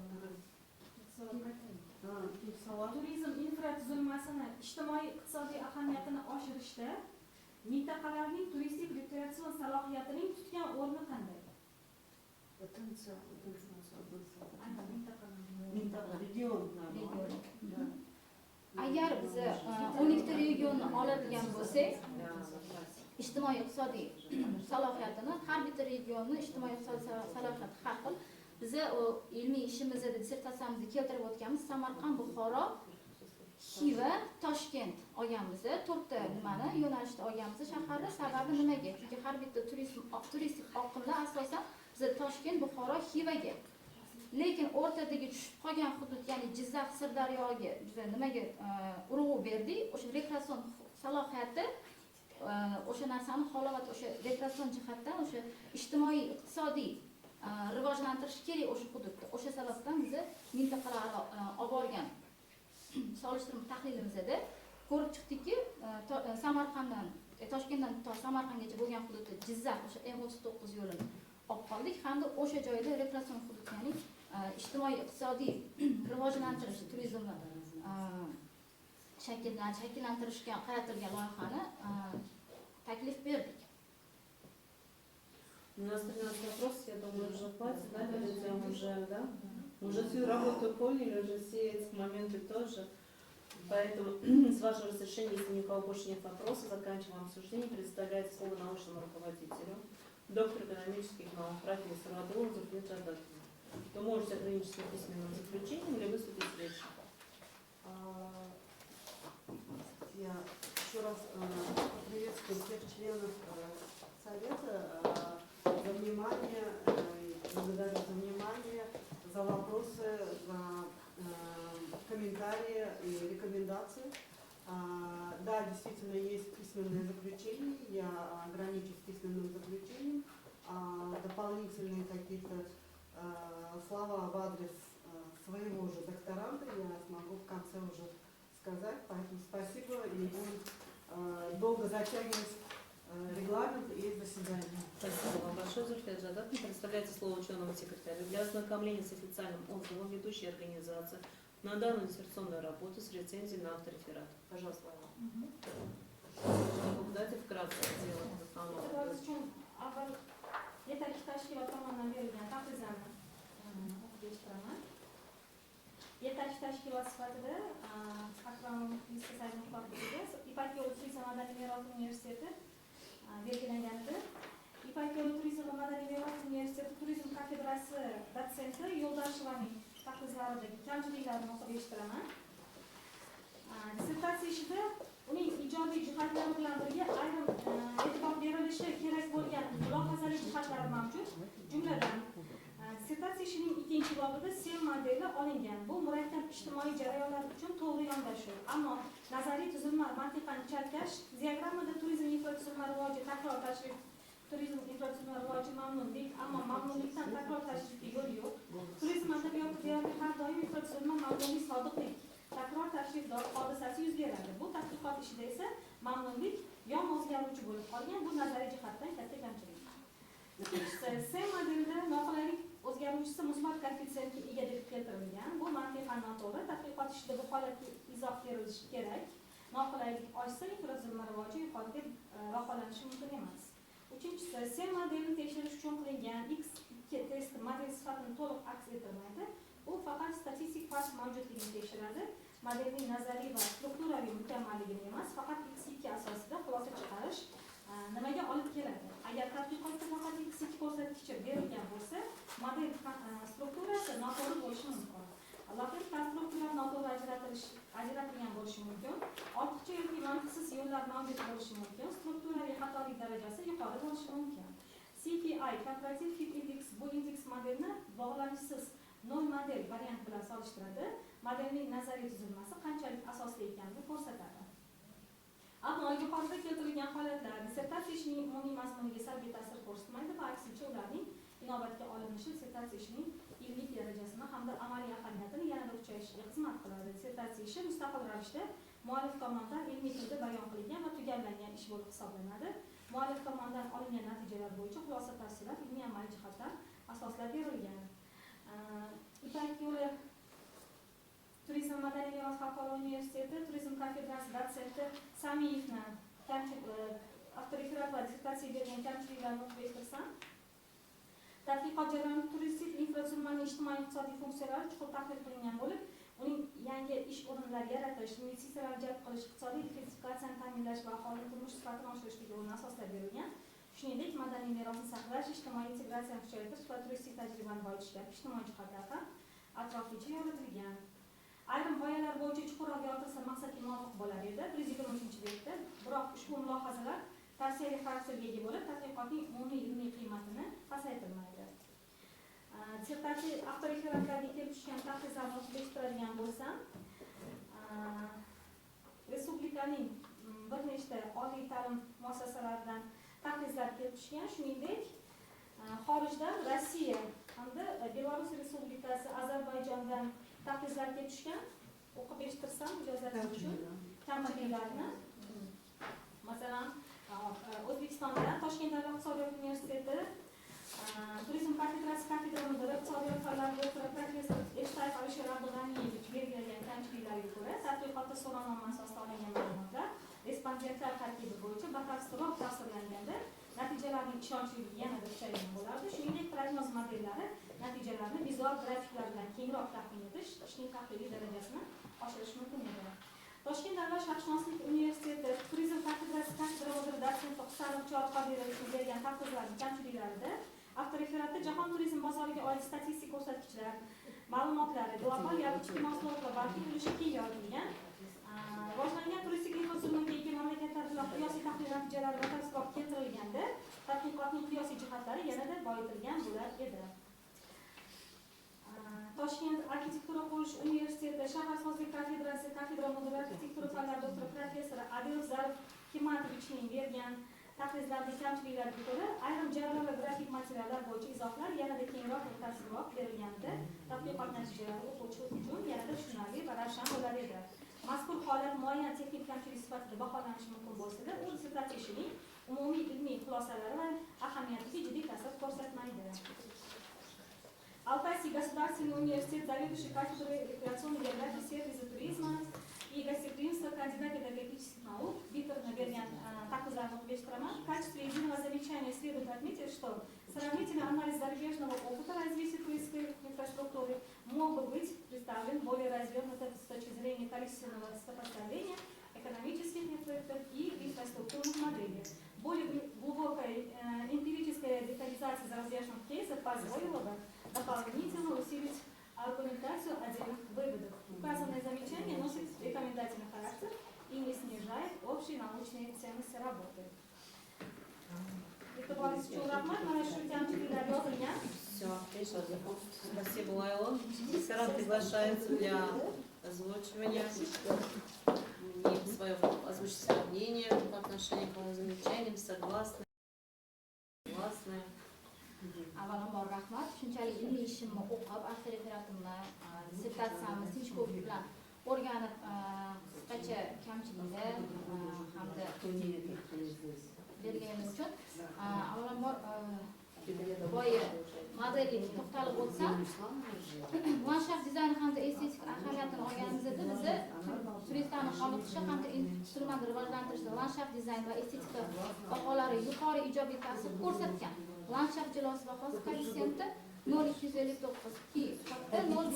[SPEAKER 7] turizm
[SPEAKER 3] Turizm infratuzilmasini ijtimoiy iqtisodiy ahamiyatini oshirishda mintaqalarning turistik rekreatsion salohiyatining tutgan o'rni qanday?
[SPEAKER 2] Потенциал.
[SPEAKER 3] Aynan mintaqalarning.
[SPEAKER 7] mintaqa region.
[SPEAKER 4] Agar biz 12 ta regionni oladigan bo'lsak, ijtimoiy iqtisodiy salohiyatini har bitta regionning ijtimoiy iqtisodiy salohiyati har xil. Biz ilmiy ishimizda dissertatsiyamizda keltirib o'tganmiz Samarqand, Buxoro, Xiva, Toshkent olganmiz. 4 ta nimani yo'nalishda olganmiz shaharda. Sababi nimaga? Chunki har bitta turistik oqimlar asosan biz Toshkent, Buxoro, Xivaga. Lekin o'rtadagi tushib qolgan hudud, ya'ni Jizzax, Sirdaryoga biz nimaga urg'u berdik? O'sha rekreatsion salohiyati o'sha narsani halovat o'sha rekreatsion jihatdan o'sha ijtimoiy iqtisodiy rivojlantirish kerak o'sha hududda. O'sha sababdan biz mintaqalarga olib borgan solishtiruv tahlilimizda ko'rib chiqdikki, Samarqanddan Toshkentdan to Samarqandgacha bo'lgan hududda Jizzax o'sha M39 yo'lini olib qoldik hamda o'sha joyda rekreatsion hudud, ya'ni ijtimoiy iqtisodiy rivojlantirish turizmni shakllantirishga qaratilgan loyihani taklif berdik.
[SPEAKER 1] У нас 13 вопросов, я думаю, уже хватит, да, перейдем уже, да? Уже всю работу поняли, уже все эти моменты тоже. Поэтому, с вашего разрешения, если ни у кого больше нет вопросов, заканчиваем обсуждение. Предоставляется слово научному руководителю, доктору экономических наук, профессору Адулову Зульфии Джавдатовне. Вы можете ограничиться письменным заключением или выступить речью.
[SPEAKER 9] Я еще раз приветствую всех членов Совета за внимание, благодарю за внимание, за вопросы, за комментарии и рекомендации. Да, действительно, есть письменное заключение, я ограничусь письменным заключением. Дополнительные какие-то слова в адрес своего же докторанта я смогу в конце уже сказать, поэтому спасибо, и не будем долго затягивать регламент и заседание.
[SPEAKER 1] Спасибо вам большое, Зульфия Джавдатовна. Представляется слово ученому секретарю. Для ознакомления с официальным отзывом ведущей организации на данную диссертационную работу с рецензией на автореферат. Пожалуйста, Лана. Дайте вкратце сделать основное.
[SPEAKER 3] E'tibor uchun avval yetakchi tashkilot tomonidan berilgan taqdimotni o'qib eshitiraman. Yetakchi tashkilot sifatida Akram Yusuf Saidov korpusiga Ipak yo'li turizm madaniy meros universiteti belgilangan edi. Ipak yo'li turizm va madaniy meros universiteti turizm kafedrasi dotsenti Yo'ldoshovaning taqdimotlaridagi kamchiliklarni o'qib eshitiraman. Dissertatsiya ishida uning ijobiy jihatlari bilan birga ayrim e'tibor berilishi kerak bo'lgan mulohazali jihatlar mavjud. Jumladan, dissertatsiya ishining ikkinchi bobida SEM modeli olingan. Bu murakkab ijtimoiy jarayonlar uchun to'g'ri yondashuv. Ammo nazariy tuzilma mantiqani chalkash, diagrammada turizm infratuzilma rivoji, takror tashrif, turizm infratuzilma rivoji mamnunlik, ammo mamnunlikdan takror tashrifga yo'l yo'q. Turizm adabiyoti deyarli har doim infratuzilma mamnunlik, sodiqlik, takror tashrif hodisasi yuz beradi. Bu tadqiqot ishida esa mamnunlik yon o'zgaruvchi bo'lib qolgan. Bu nazariy jihatdan katta kamchilik. Ikkinchisi, SEM modelida noqulaylik o'zgaruvchisi musbat koeffitsiyentga ega deb keltirilgan. Bu mantiqan noto'g'ri. Tadqiqot ishida bu holatga izoh berilishi kerak. Noqulaylik oshsa infratuzilma rivoji yuqori deb baholanishi mumkin emas. Uchinchisi, SEM modelini tekshirish uchun qilingan X2 test model sifatini to'liq aks ettirmaydi. U faqat statistik farq mavjudligini tekshiradi. Modelning nazariy va strukturaviy mukammalligini emas, faqat X2 asosida xulosa chiqarish nimaga olib keladi? Agar tadqiqotda faqat X2 ko'rsatkichi berilgan bo'lsa, model strukturasi noto'g'ri bo'lishi mumkin. Loqayd konstruktorlar noto'g'ri ajratilgan bo'lishi mumkin. Ortiqcha yoki mantiqsiz yo'llar mavjud bo'lishi mumkin. Strukturaviy xatolik darajasi yuqori bo'lishi mumkin. CPI Comparative Fit Index bu indeks modelni bog'lanishsiz nol model variant bilan solishtiradi. Modelning nazariy tuzilmasi qanchalik asosli ekanini ko'rsatadi. Ammo yuqorida keltirilgan holatlar dissertatsiya ishining umumiy mazmuniga salbiy ta'sir ko'rsatmaydi va aksincha ularning inobatga olinishi dissertatsiya ishining ilmiy darajasini hamda amaliy ahamiyatini yanada kuchaytirishiga xizmat qiladi. Dissertatsiya ishi mustaqil ravishda muallif tomonidan ilmiy tilda bayon qilingan va tugallangan ish bo'lib hisoblanadi. Muallif tomonidan olingan natijalar bo'yicha xulosa tafsilot ilmiy amaliy jihatlar asoslab berilgan. Ipak yo'li turizm madaniy meros xalqaro universiteti turizm kafedrasi dotsenti Samiyevni avtoreferat va dissertatsiya bergan kamchiliklarni o'qib eshitirsam, tadqiqot jarayonida turistik infratuzilmaning ijtimoiy-iqtisodiy funksiyalari chuqur tahlil qilingan bo'lib, uning yangi ish o'rinlari yaratish, investitsiyalar jalb qilish, iqtisodiy diversifikatsiyani ta'minlash va aholining turmush sifatini oshirishligi o'rnini asoslab berilgan. Shuningdek, madaniy merosni saqlash, ijtimoiy integratsiyani kuchaytirish va turistik tajribani boyitishga ijtimoiy jihatlar ham atroflicha yoritilgan. Ayrim g'oyalar bo'yicha chuqurroq yoritilsa maqsadga muvofiq bo'lar edi 123-betda. Biroq ushbu mulohazalar tavsiyaviy xarakterga ega bo'lib, tadqiqotning umumiy ilmiy qiymatini pasaytirmaydi. Dissertatsiya avtoreferatlarga kelib tushgan tahlillarni o'qib eshittiradigan bo'lsam, respublikaning bir nechta oliy ta'lim muassasalaridan tahlillar kelib tushgan, shuningdek xorijdan Rossiya hamda Belarus Respublikasi, Ozarbayjondan tahlillar kelib tushgan. O'qib eshittirsam ijozatingiz uchun kamchiliklarni. Masalan, O'zbekistonda Toshkent davlat iqtisodiyot universiteti turizm kafedrasi kafedra mudiri iqtisodiyot fanlari doktori professor Eshtayev Alisher Abdug'aniyevich belgilagan kamchiliklarga ko'ra, tadqiqotda so'rovnoma asosida olingan ma'lumotlar respondentlar tarkibi bo'yicha batafsilroq tafsirlanganda natijalarning ishonchliligi yanada kuchaygan bo'lardi. Shuningdek, prognoz modellari natijalarni vizual grafiklar bilan kengroq taxmin etish ishning tahliliy darajasini oshirish mumkin edi. Toshkent davlat sharqshunoslik universiteti turizm kafedrasi kafedra mudiri dotsent Husanov Qodirov bergan tadqiqotlarning kamchiliklarida avtoreferatda jahon turizm bozoriga oid statistik ko'rsatkichlar, ma'lumotlari, global yoki ichki mahsulotlar balki ulushi keng yoritilgan. Rivojlangan turistik infratuzilmaga ega mamlakatlar bilan qiyosiy tahlil natijalari batafsilroq keltirilganda, tadqiqotning qiyosiy jihatlari yanada boyitilgan bo'lar edi. Toshkent arxitektura qurish universiteti shaharsozlik kafedrasi kafedra mudiri arxitektura fanlari doktori professori Adilov Zarif Himatovichning bergan tahlillarning kamchiliklariga ko'ra, ayrim jarlar va grafik materiallar bo'yicha izohlar yanada kengroq va tafsilroq berilganida, tadqiqot natijalari o'quvchi uchun yanada tushunarli va ravshan bo'lar edi. Mazkur holat muayyan texnik kamchilik sifatida baholanishi mumkin bo'lsa-da, u dissertatsiya ishining umumiy ilmiy xulosalari va ahamiyatiga jiddiy ta'sir ko'rsatmaydi. Алтайский государственный университет, заведующий кафедрой рекреационной географии, сервиса туризма и гостеприимства, кандидат педагогических наук Виктор Набернян Такузанов Вештрама. В качестве единого замечания следует отметить, что сравнительный анализ зарубежного опыта развития туристской инфраструктуры мог бы быть представлен более развернуто с точки зрения количественного сопоставления экономических эффектов и инфраструктурных моделей. Более глубокая эмпирическая детализация зарубежных кейсов позволила бы дополнительно усилить аргументацию отдельных выводов. Указанное замечание носит рекомендательный характер и не снижает общей научной ценности работы.
[SPEAKER 1] Все, отлично. Спасибо, Лайла. Саран приглашается для озвучивания. Свое озвучить свое мнение по отношению к моим замечаниям, согласны. Согласны.
[SPEAKER 4] Avvalambor rahmat, shunchalik ilmiy ishimni o'qib, arxiv referatimni, dissertatsiyamni sinchkovlik bilan o'rganib, qisqacha kamchiliklar hamda berganingiz uchun avvalambor boya modelga to'xtalib o'tsam, landshaft dizayni hamda estetik ahamiyatini olganimizda bizni turistlarni xoniqishi hamda turizmni rivojlantirishda landshaft dizayn va estetika baholari yuqori ijobiy ta'sir ko'rsatgan. Landshaft jilosi bahosi koeffitsiyenti 0,259 ki hatta 0,1.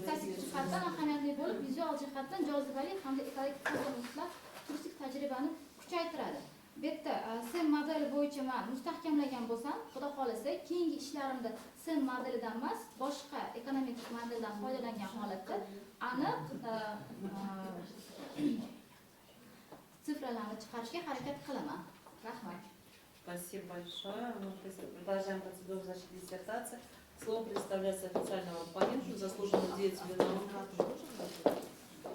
[SPEAKER 4] Statik jihatdan ahamiyatli bo'lib, vizual jihatdan jozibali hamda ekologik tozalaishlar turistik tajribani kuchaytiradi. Bu yerda sen modeli bo'yicha men mustahkamlagan bo'lsam, xudo xolasa, keyingi ishlarimda sen modelidan emas, boshqa ekonomik modeldan foydalangan holatda aniq sifralarni chiqarishga harakat qilaman. Rahmat.
[SPEAKER 1] Спасибо большое. Мы продолжаем процедуру защиты диссертации. Слово предоставляется официальному оппоненту, заслуженному деятелю науки.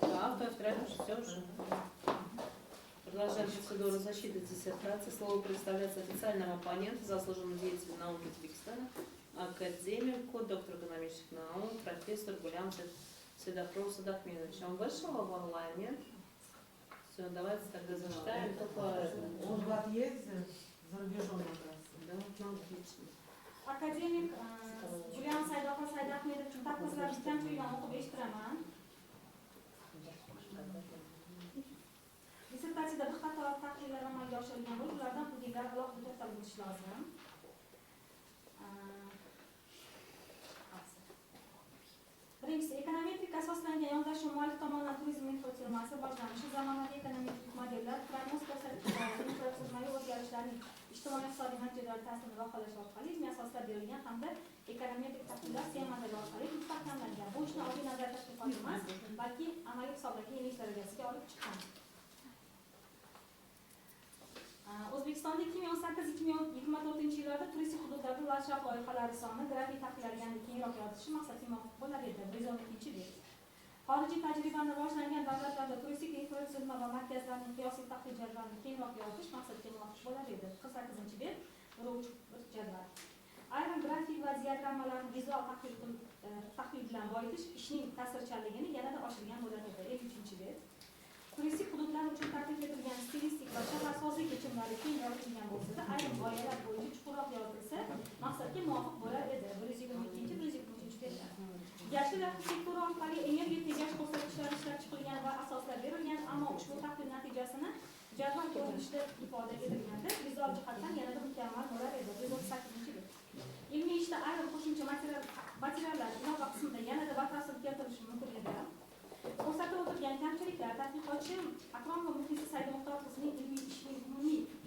[SPEAKER 1] Автор, все уже. Продолжаем процедуру защиты диссертации. Слово предоставляется официальному оппоненту, заслуженному деятелю науки Узбекистана, академику, доктору экономических наук, профессору Гулямову Седофрову Садахминовичу. Он вышел в онлайне? Все, давайте тогда зачитаем.
[SPEAKER 7] Он в отъезде за рубежом как раз.
[SPEAKER 1] Да, ну, отлично.
[SPEAKER 3] Akademik Gulyan Saydoqa Saydahmedov uchun taqqizlardan tuygan o'qib eshitiraman. Dissertatsiyada bir qator tahlillar amalga oshirilgan bo'lib, ulardan quyidagilar alohida to'xtalib o'tish lozim. Birinchisi, ekonometrik asoslangan yondashuv muallif tomonidan turizm infratuzilmasi boshlanishi, zamonaviy ekonomik modellar, prognoz ko'rsatkichlari, infratuzilmaviy o'zgarishlarning ijtimoiy-iqtisodiy natijalari ta'sirini baholash orqali ilmiy asoslar berilgan hamda ekonometrik tahlillar modeli orqali mustahkamlangan. Bu ishni oddiy nazar tashkilot emas, balki amaliy hisoblarga ilish darajasiga olib chiqqan. O'zbekistonda 2018-2024 yillarda turistik hududlarda landshaft loyihalari soni grafik tahlillari yanada kengroq yoritishi maqsadga muvofiq bo'lar edi. 112-bet. Xorijiy tajribani rivojlangan davlatlarda turistik infratuzilma va markazlarning qiyosiy tahlil jadvalini kengroq yoritish maqsadga muvofiq bo'lar edi. 48-bet. Jadval. Ayrim grafik va diagrammalarni vizual tahlil bilan boyitish ishning ta'sirchanligini yanada oshirgan bo'lar edi. 53-bet. Turistik hududlar uchun taklif etilgan stilistik va shaharsozlik yechimlari keng yoritilgan bo'lsa-da, ayrim g'oyalar bo'yicha chuqurroq yoritilsa, maqsadga muvofiq bo'lar edi. 122-123-betlar. Yashil arxitektura orqali energiya tejash ko'rsatkichlari ishlab chiqilgan va asoslar berilgan, ammo ushbu tahlil natijasini jadval ko'rinishida ifoda etilganda, vizual jihatdan yanada mukammal bo'lar edi. 138-bet. Ilmiy ishda ayrim qo'shimcha materiallar ilova qismida yanada batafsil keltirilishi mumkin edi. Ko'rsatib o'tilgan kamchiliklar tadqiqotchi Akrom va Muxlisa Saidmuxtor qizining ilmiy ishining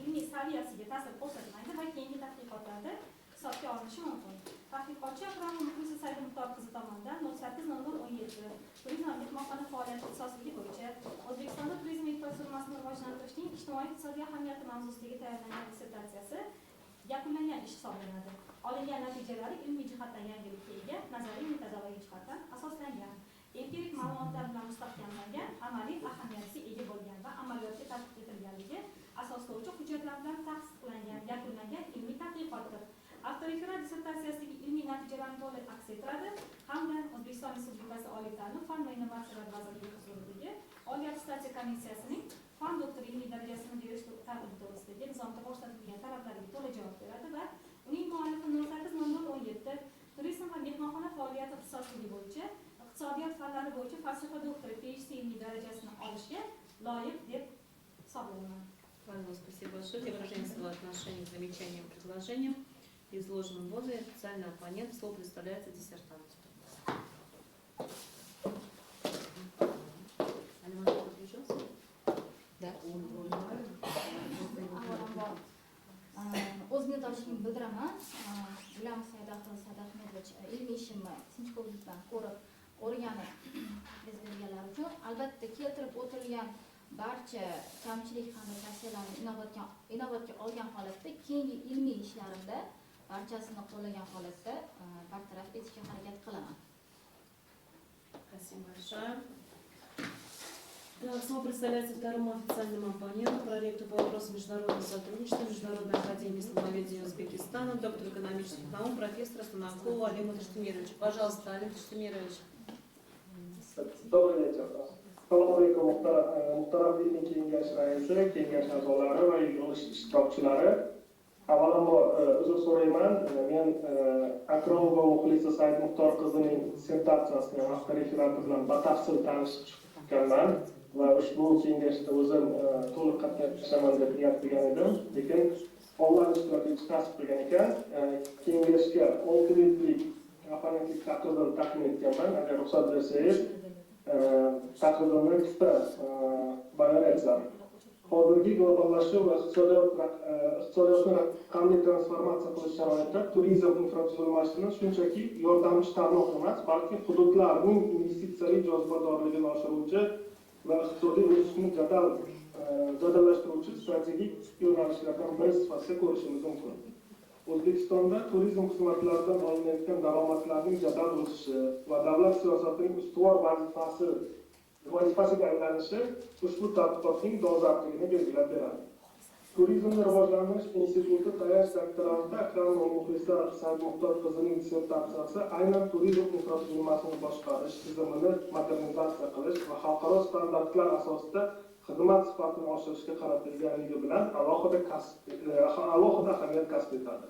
[SPEAKER 3] ilmiy saviyasiga ta'sir ko'rsatmaydi va keyingi tadqiqotlarda hisobga olinishi mumkin. Tadqiqotchi Akrom va Muxlisa Saidmuxtor qizi tomonidan 08-00-17 turizm va mehmonxona faoliyati ixtisosligi bo'yicha O'zbekistonda turizm infratuzilmasini rivojlantirishning ijtimoiy-iqtisodiy ahamiyati mavzusidagi tayyorlangan dissertatsiyasi yakunlangan ish hisoblanadi. Olingan natijalari ilmiy jihatdan yangilikka ega, nazariy metodologiya jihatdan asoslangan, empirik ma'lumotlar bilan mustahkamlangan, amaliy ahamiyatga ega bo'lgan va amaliyotga tatbiq etilganligi asoslovchi hujjatlar bilan tasdiqlangan, yakunlangan ilmiy tadqiqotdir. Avtoreferat dissertatsiyasidagi ilmiy natijalarni to'liq aks ettiradi hamda O'zbekiston Respublikasi Oliy ta'lim fan va innovatsiyalar vazirligi huzuridagi Oliy attestatsiya komissiyasining fan doktori ilmiy darajasini berish tartibi to'g'risidagi nizomda ko'rsatilgan talablarga to'liq javob beradi va uning muallifi 08-00-17 faoliyati ixtisosligi bo'yicha iqtisodiyot fanlari bo'yicha falsafa doktori PhD ilmiy darajasini olishga loyiq deb hisoblayman.
[SPEAKER 1] Ладно, спасибо большое. Для выражения своего отношения к замечаниям и предложениям, изложенным возле, официальный оппонент, слово представляется диссертанту. Алиман подключился?
[SPEAKER 5] Да.
[SPEAKER 4] Avvalambor o'z minnatdorchiligimni bildiraman. Gulam Saidahmedovich ilmiy ishimni sinchkovlikdan ko'rib o'rganib berganlar uchun albatta keltirib o'tilgan barcha kamchilik hamda tavsiyalarni inobatga olgan holatda keyingi ilmiy ishlarimda barchasini qo'llagan holatda bartaraf etishga harakat qilaman.
[SPEAKER 1] Спасибо большое. Так, слово представляется второму официальному оппоненту, проректору по вопросам международного сотрудничества Международной академии исламоведения Узбекистана, доктору экономических наук, профессору Станакову Алиму Таштемировичу. Пожалуйста, Алим Таштемирович.
[SPEAKER 10] Добрый вечер. Assalomu alaykum muhtaram ilmiy kengash raisi, kengash a'zolari va yig'ilish ishtirokchilari. Avvalambor uzr so'rayman. Men Akromova Muxlisa Saidmuxtor qizining dissertatsiyasini vaqt referati bilan batafsil tanishib chiqqanman va ushbu kengashda o'zim to'liq qatnashaman deb niyat qilgan edim. Lekin onlayn ishtirok etish nasib qilgan ekan. Kengashga 6 minutlik opponentlik taqdirini taqdim etganman. Agar ruxsat bersangiz taqdimni qisqa bayon etsam. Hozirgi globallashuv va iqtisodiyotni raqamli transformatsiya qilish sharoitida turizm infratuzilmasini shunchaki yordamchi tarmoq emas, balki hududlarning investitsiyaviy jozibadorligini oshiruvchi va iqtisodiy o'sishni jadallashtiruvchi strategik yo'nalishlardan biri sifatida ko'rishimiz mumkin. O'zbekistonda turizm xizmatlaridan olinayotgan daromadlarning jadal o'sishi va davlat siyosatining ustuvor vazifasiga aylanishi ushbu tadqiqotning dolzarbligini belgilab beradi. Turizmni rivojlantirish instituti tayanch doktorantida Akromova Muxlisa Saidmuxtor qizining dissertatsiyasi aynan turizm infratuzilmasini boshqarish tizimini modernizatsiya qilish va xalqaro standartlar asosida xizmat sifatini oshirishga qaratilganligi bilan alohida ahamiyat kasb etadi.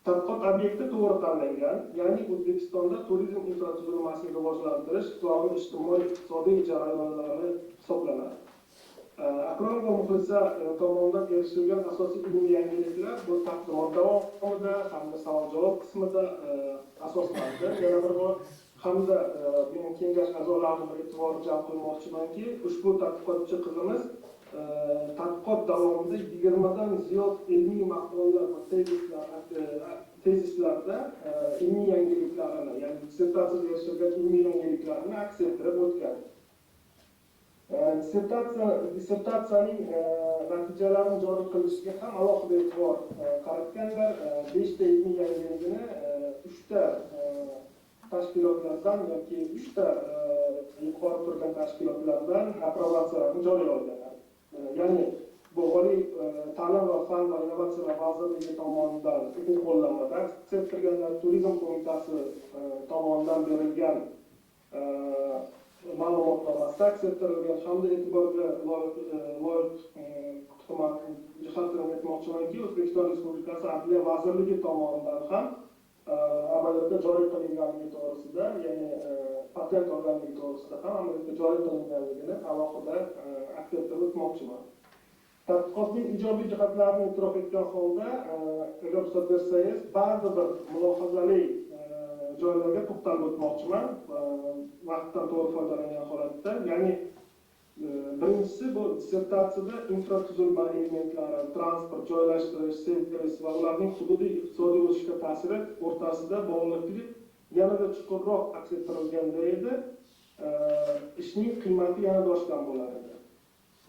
[SPEAKER 10] Tadqiqot obyekti to'g'ri tanlangan, ya'ni O'zbekistonda turizm infratuzilmasini rivojlantirish iqtisodiy ijtimoiy jarayonlari hisoblanadi. Akromova Muxlisa tomonidan erishilgan asosiy ilmiy yangiliklar bu taqdimot davomida hamda savol-javob qismida asoslandi. Yana bir bor hamda men kengash a'zolarining e'tiborini jalb qilmoqchimanki, ushbu tadqiqotchi qizimiz tadqiqot davomida 20 dan ziyod ilmiy maqolalar va tezislarda ilmiy yangiliklarni, ya'ni dissertatsiyaga erishilgan ilmiy yangiliklarni aks ettirib o'tgan. Dissertatsiyaning natijalarini joriy qilishga ham alohida e'tibor qaratganlar. 5 ta ilmiy yangilikni 3 ta tashkilotlardan yoki 3 ta yuqori turgan tashkilotlardan approvatsiyalarni joriy olganlar. Ya'ni bu oliy ta'lim va fan va innovatsiyalar vazirligi tomonidan qo'llanmada aks ettirganlar, turizm qo'mitasi tomonidan berilgan ma'lumotnomasida aks ettirilgan hamda e'tiborga loyiq jihatdan aytmoqchimanki, O'zbekiston Respublikasi Adliya vazirligi tomonidan ham amaliyotda joriy qilinganligi to'g'risida, ya'ni patent organligi to'g'risida ham amaliyotda joriy qilinganligini alohida aks ettirib o'tmoqchiman. Tadqiqotning ijobiy jihatlarini e'tirof etgan holda, agar ruxsat bersangiz, ba'zi bir mulohazali joylarga to'xtalib o'tmoqchiman, vaqtdan to'g'ri foydalangan holatda. Ya'ni birinchisi bu dissertatsiyada infratuzilma elementlari, transport, joylashtirish, servis va ularning hududiy iqtisodiy o'sishga ta'siri o'rtasida bog'liqlik yanada chuqurroq aks ettirilganda edi, ishning qiymati yanada oshgan bo'lar edi.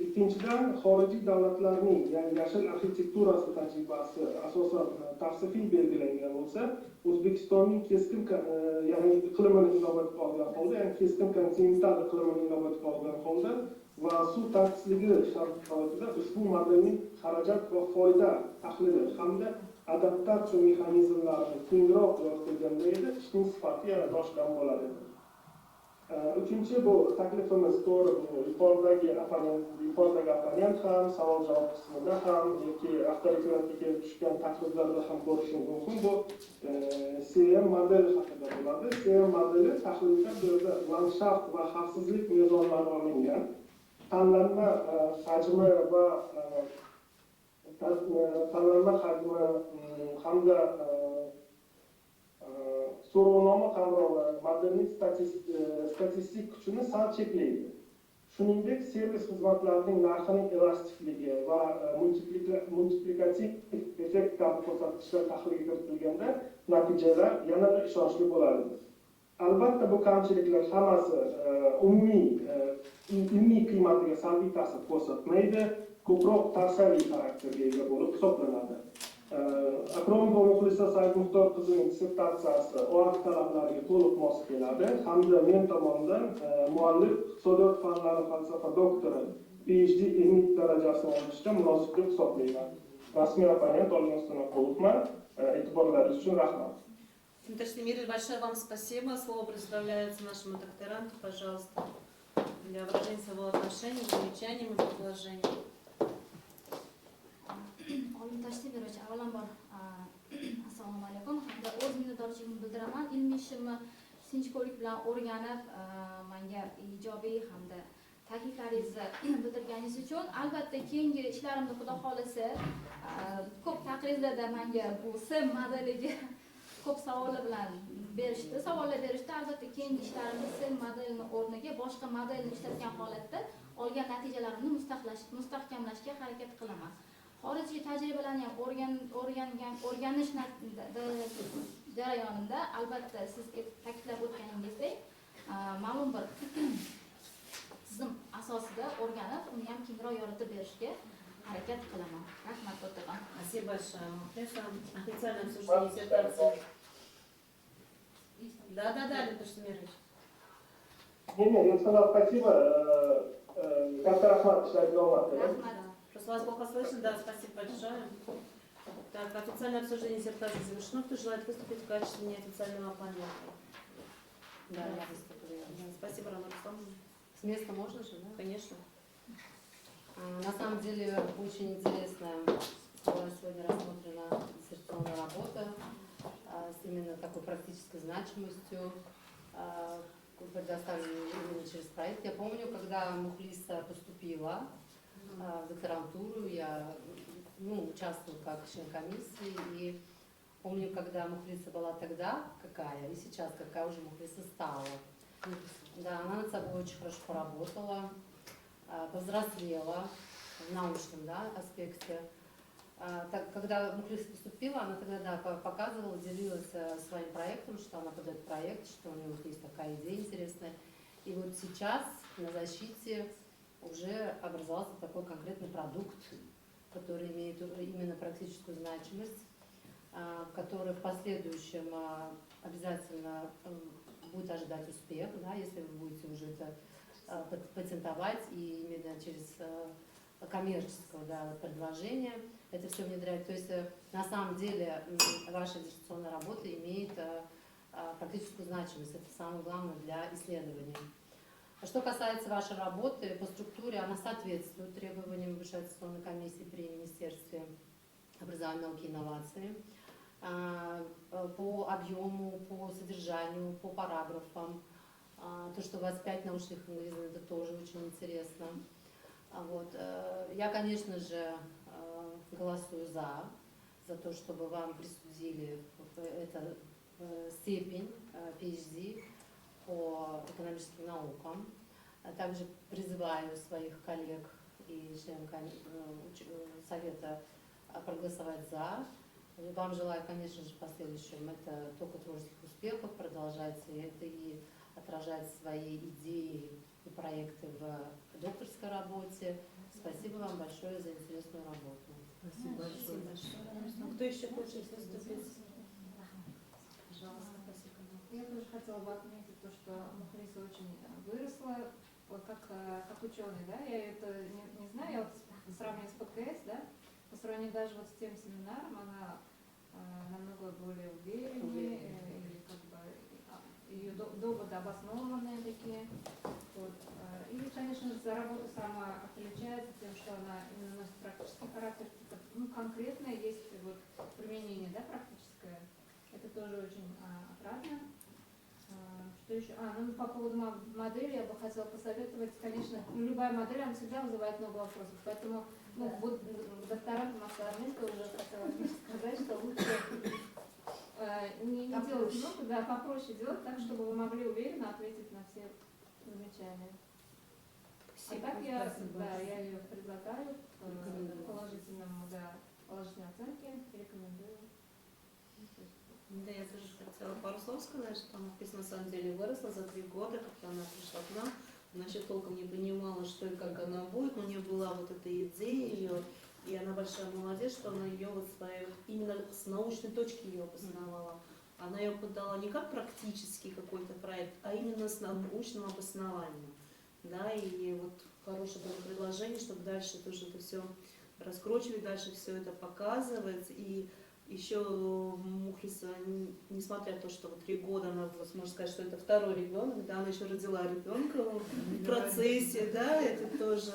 [SPEAKER 10] Ikkinchidan, xorijiy davlatlarning, ya'ni yashil arxitekturasi tajribasi asosan tavsifiy belgilangan bo'lsa, O'zbekistonning keskin, ya'ni iqlimini inobatga olgan holda, ya'ni keskin kontinental iqlimini inobatga olgan holda va suv tanqisligi sharoitida ushbu modelning xarajat va foyda tahlili hamda adaptatsiya mexanizmlarini kengroq yoritilganda edi, ishning sifati yanada oshgan bo'lar edi. Uchinchi bu taklifimiz to'g'ri, bu yuqoridagi opponent ham savol javob qismida ham yoki avtoritetga kelib tushgan takliflarda ham ko'rishingiz mumkin. Bu CM modeli haqida bo'ladi. CM modeli tahlilda bu yerda landshaft va xavfsizlik mezonlari olingan. Tanlanma hajmi va hamda so'rovnoma qamrovi modelning statistik kuchini sal cheklaydi. Shuningdek, servis xizmatlarining narxining elastikligi va multiplikativ effekt kabi ko'rsatkichlar tahlilga kiritilganda natijalar yanada ishonchli bo'ladi. Albatta, bu kamchiliklar hammasi umumiy qiymatiga salbiy ta'sir ko'rsatmaydi, ko'proq ta'siriy xarakterga ega bo'lib hisoblanadi. Akromova Muxlisa Saidmuxtor qizining dissertatsiyasi OAK talablariga to'liq mos keladi hamda men tomonidan muallif iqtisodiyot fanlari falsafa doktori PhD ilmiy darajasini olishga munosib deb hisoblayman. Rasmiy opponent Olga Stanaqolovman. E'tiborlaringiz uchun rahmat.
[SPEAKER 1] Дмитрий Штемирович, большое вам спасибо. Слово предоставляется нашему докторанту, пожалуйста, для выражения своего отношения, замечаний и предложений.
[SPEAKER 4] Olim tashrif beruvchi, avvalambor assalomu alaykum hamda o'z minnatdorchiligimni bildiraman. Ilmiy ishimni sinchkovlik bilan o'rganib, menga ijobiy hamda takliflaringizni bildirganingiz uchun. Albatta, keyingi ishlarimda xudo xolisa ko'p taqrizlarda menga bu SEM modeliga ko'p savollar berishdi. Albatta, keyingi ishlarimda SEM modelini o'rniga boshqa modelni ishlatgan holatda olgan natijalarimni mustahkamlashga harakat qilaman. Xorijiy tajribalarni ham o'rganish jarayonida albatta siz ta'kidlab o'tganingizdek ma'lum bir tizim asosida o'rganib, uni ham kengroq yoritib berishga harakat qilaman. Rahmat o'rtoqlar.
[SPEAKER 1] Спасибо большое. Официальное обсуждение диссертации. Да, Дмитрий Штемирович.
[SPEAKER 10] Нет, спасибо. Как rahmat ishlaydigan
[SPEAKER 1] Rahmat. Просто вас плохо слышно, да, спасибо большое. Так, официальное обсуждение диссертации завершено. Кто желает выступить в качестве неофициального оппонента?
[SPEAKER 5] Да, я выступлю.
[SPEAKER 1] Спасибо, Роман Руслановна.
[SPEAKER 5] С места можно же, да?
[SPEAKER 1] Конечно.
[SPEAKER 5] На самом деле очень интересная была сегодня рассмотрена диссертационная работа с именно такой практической значимостью, предоставленной именно через проект. Я помню, когда Мухлиса поступила в докторантуру, я участвовала как член комиссии, и помню, когда Мухлиса была тогда какая, и сейчас какая уже Мухлиса стала. Да, она над собой очень хорошо поработала, повзрослела в научном аспекте. Когда Мухлиса поступила, она тогда показывала, делилась своим проектом, что она подает проект, что у нее есть такая идея интересная. И вот сейчас на защите уже образовался такой конкретный продукт, который имеет именно практическую значимость, который в последующем обязательно будет ожидать успех, если вы будете уже это патентовать и именно через коммерческого предложения это все внедрять. То есть на самом деле ваша диссертационная работа имеет практическую значимость. Это самое главное для исследований. Что касается вашей работы, по структуре она соответствует требованиям Высшей аттестационной комиссии при Министерстве образования, науки и инноваций. По объему, по содержанию, по параграфам. То, что у вас 5 научных англизмов, это тоже очень интересно. Я, конечно же, голосую за то, чтобы вам присудили эту степень PhD по экономическим наукам. Также призываю своих коллег и членов совета проголосовать за. Вам желаю, конечно же, в последующем это только творческих успехов, продолжать это и отражать свои идеи и проекты в докторской работе. Спасибо вам большое за интересную работу.
[SPEAKER 7] Спасибо большое.
[SPEAKER 1] Кто еще хочет выступить? Пожалуйста, спасибо.
[SPEAKER 6] Я тоже хотела бы отметить то, что Мухлиса очень выросла, вот как ученый, да, я это не знаю, я вот сравниваю с ПКС, да, по сравнению даже вот с тем семинаром, она намного более увереннее, и как бы ее доводы обоснованные такие. Вот. И, конечно, за работу сама отличается тем, что она именно носит практический характер, ну, конкретное есть вот применение, да, практическое. Это тоже очень отрадно. Что еще? Ну, по поводу модели я бы хотела посоветовать, конечно, любая модель, она всегда вызывает много вопросов, поэтому, ну, вот докторантам остальным тоже хотела сказать, что лучше не делать много, да, попроще делать так, чтобы вы могли уверенно ответить на все замечания. А так я ее предлагаю положительной оценке, рекомендую.
[SPEAKER 1] Да, я тоже хотела пару слов сказать, что Мухлиса на самом деле выросла за 3 года, когда она пришла к нам. Она еще толком не понимала, что и как она будет, но у нее была вот эта идея ее, и она большая молодец, что она ее вот своей, именно с научной точки ее обосновала. Она ее подала не как практический какой-то проект, а именно с научным обоснованием. Да, и вот хорошее было предложение, чтобы дальше тоже это все раскручивать, дальше все это показывать. И еще Мухлиса, несмотря на то, что вот 3 года она, можно сказать, что это второй ребенок, да, она еще родила ребенка в процессе, да, это тоже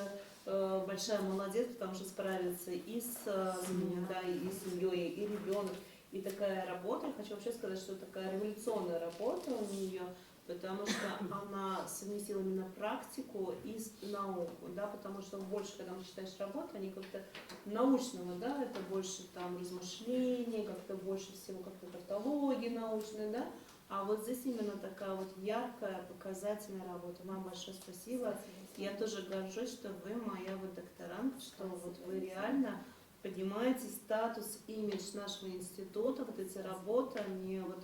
[SPEAKER 1] большая молодец, потому что справится и с семьей, и ребенок. И такая работа, я хочу вообще сказать, что такая революционная работа у нее, потому что она совместила именно практику и науку, да, потому что больше, когда ты читаешь работу, они как-то научного, да, это больше там размышлений, как-то больше всего как-то тавтологии научной, да, а вот здесь именно такая вот яркая, показательная работа. Вам большое спасибо. Я тоже горжусь, что вы моя вот докторант, что вот вы реально поднимаете статус, имидж нашего института, вот эти работы, они вот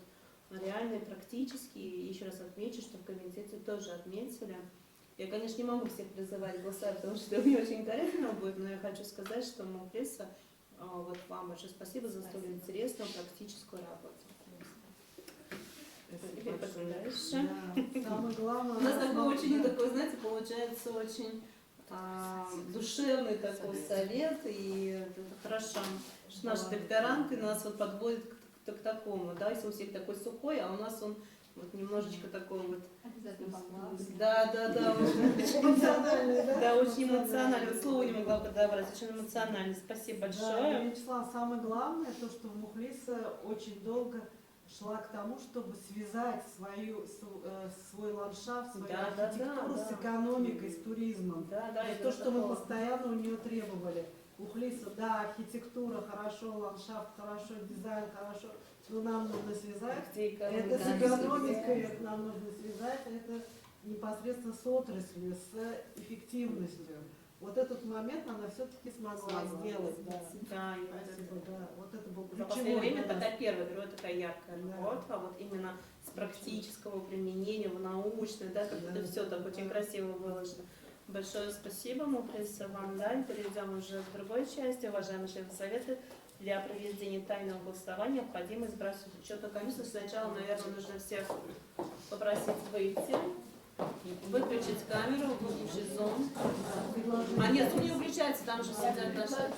[SPEAKER 1] реальные, практические. Еще раз отмечу, что в комитете тоже отметили. Я, конечно, не могу всех призывать голосовать, потому что мне очень интересно будет, но я хочу сказать, что Мухлиса, вот вам большое спасибо за столь интересную практическую работу.
[SPEAKER 7] Самое главное.
[SPEAKER 1] У нас такой очень такой, знаете, получается очень душевный такой совет, и это хорошо, что наши докторанты нас вот подводят к такому, да, если у всех такой сухой, а у нас он вот немножечко такой вот. Да, очень эмоциональный, да, очень эмоциональный. Вот слово не могла подобрать, очень эмоциональный. Спасибо большое.
[SPEAKER 7] Да, Вячеслав, самое главное, то, что Мухлиса очень долго шла к тому, чтобы связать свой ландшафт, свою архитектуру с экономикой, с туризмом.
[SPEAKER 1] И
[SPEAKER 7] то, что мы постоянно у нее требовали. Мухлиса, да, архитектура хорошо, ландшафт хорошо, дизайн хорошо, но нам нужно связать это с экономикой, это нам нужно связать это непосредственно с отраслью, с эффективностью. Вот этот момент она все-таки смогла сделать. Да. Спасибо, да. Вот это был
[SPEAKER 1] За последнее время такая первая, такая яркая работа, а вот именно с практического применения в научной, да, как это все так очень красиво выложено. Большое спасибо, Мухлиса, вам, да, и перейдем уже к другой части. Уважаемые члены совета, для проведения тайного голосования необходимо избрать учетную комиссию. Сначала, наверное, нужно всех попросить выйти, выключить камеру, выключить зон. А нет, не выключается, там же сидят наши.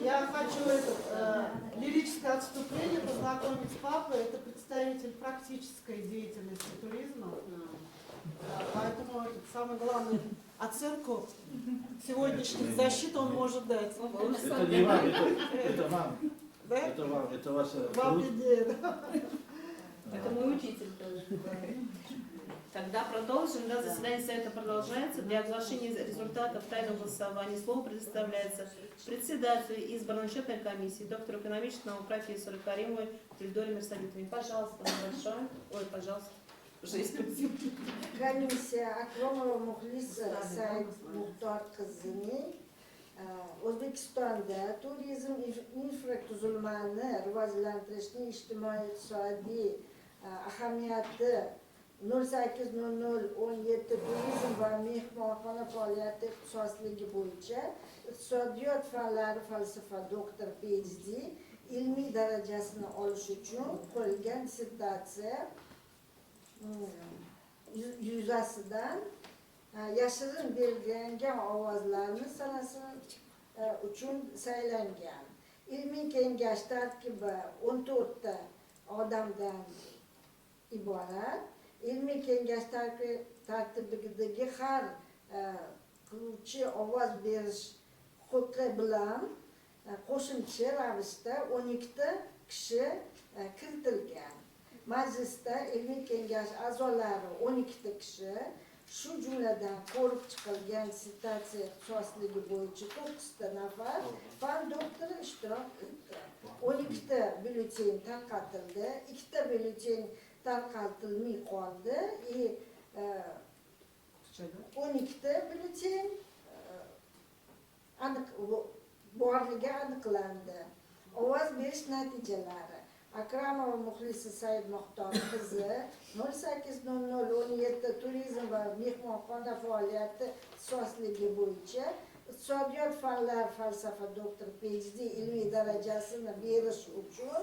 [SPEAKER 9] Я хочу лирическое отступление познакомить с папой. Это представитель практической деятельности туризма. Поэтому самое главное оценку сегодняшних защит он может дать.
[SPEAKER 11] Это не вам, это вам.
[SPEAKER 9] Да?
[SPEAKER 11] Это вам, это ваша...
[SPEAKER 9] Вам идея, да?
[SPEAKER 1] Это мой учитель тоже. Тогда продолжим. Да, заседание совета продолжается. Для оглашения результатов тайного голосования слово предоставляется председателю избранной счетной комиссии, доктору экономических наук, профессору Каримовой Тильдоре Мерсалитовне. Пожалуйста, большое. Ой, пожалуйста.
[SPEAKER 2] Комиссия Акромова Мухлиса Саид Muxtor qizining O'zbekistonda turizm infratuzilmani rivojlantirishning ijtimoiy-iqtisodiy ahamiyati 080017 turizm va mehmonxona faoliyati ixtisosligi bo'yicha iqtisodiyot fanlari falsafa doktor PhD ilmiy darajasini olish uchun qo'yilgan dissertatsiya yuzasidan yashirin belgilangan ovozlarni sanasi uchun saylangan. Ilmiy kengash tarkibi 14 ta odamdan iborat. Ilmiy kengash tartibidagi har qiluvchi ovoz berish huquqi bilan qo'shimcha ravishda 12 ta kishi kiritilgan. Majlisda ilmiy kengash a'zolari 12 ta kishi, shu jumladan ko'rib chiqilgan dissertatsiya ixtisosligi bo'yicha 9 ta nafar fan doktori ishtirok etdi. 12 ta byulleten tarqatildi, 2 ta byulleten tarqatilmay qoldi. 12 ta byulleten aniq borligi aniqlandi. Ovoz berish natijalari: Akramova Muxlisa Said Muxtor qizi 08:00-17 turizm va mehmonxona faoliyati ixtisosligi bo'yicha iqtisodiyot fanlari falsafa doktor PhD ilmiy darajasini berish uchun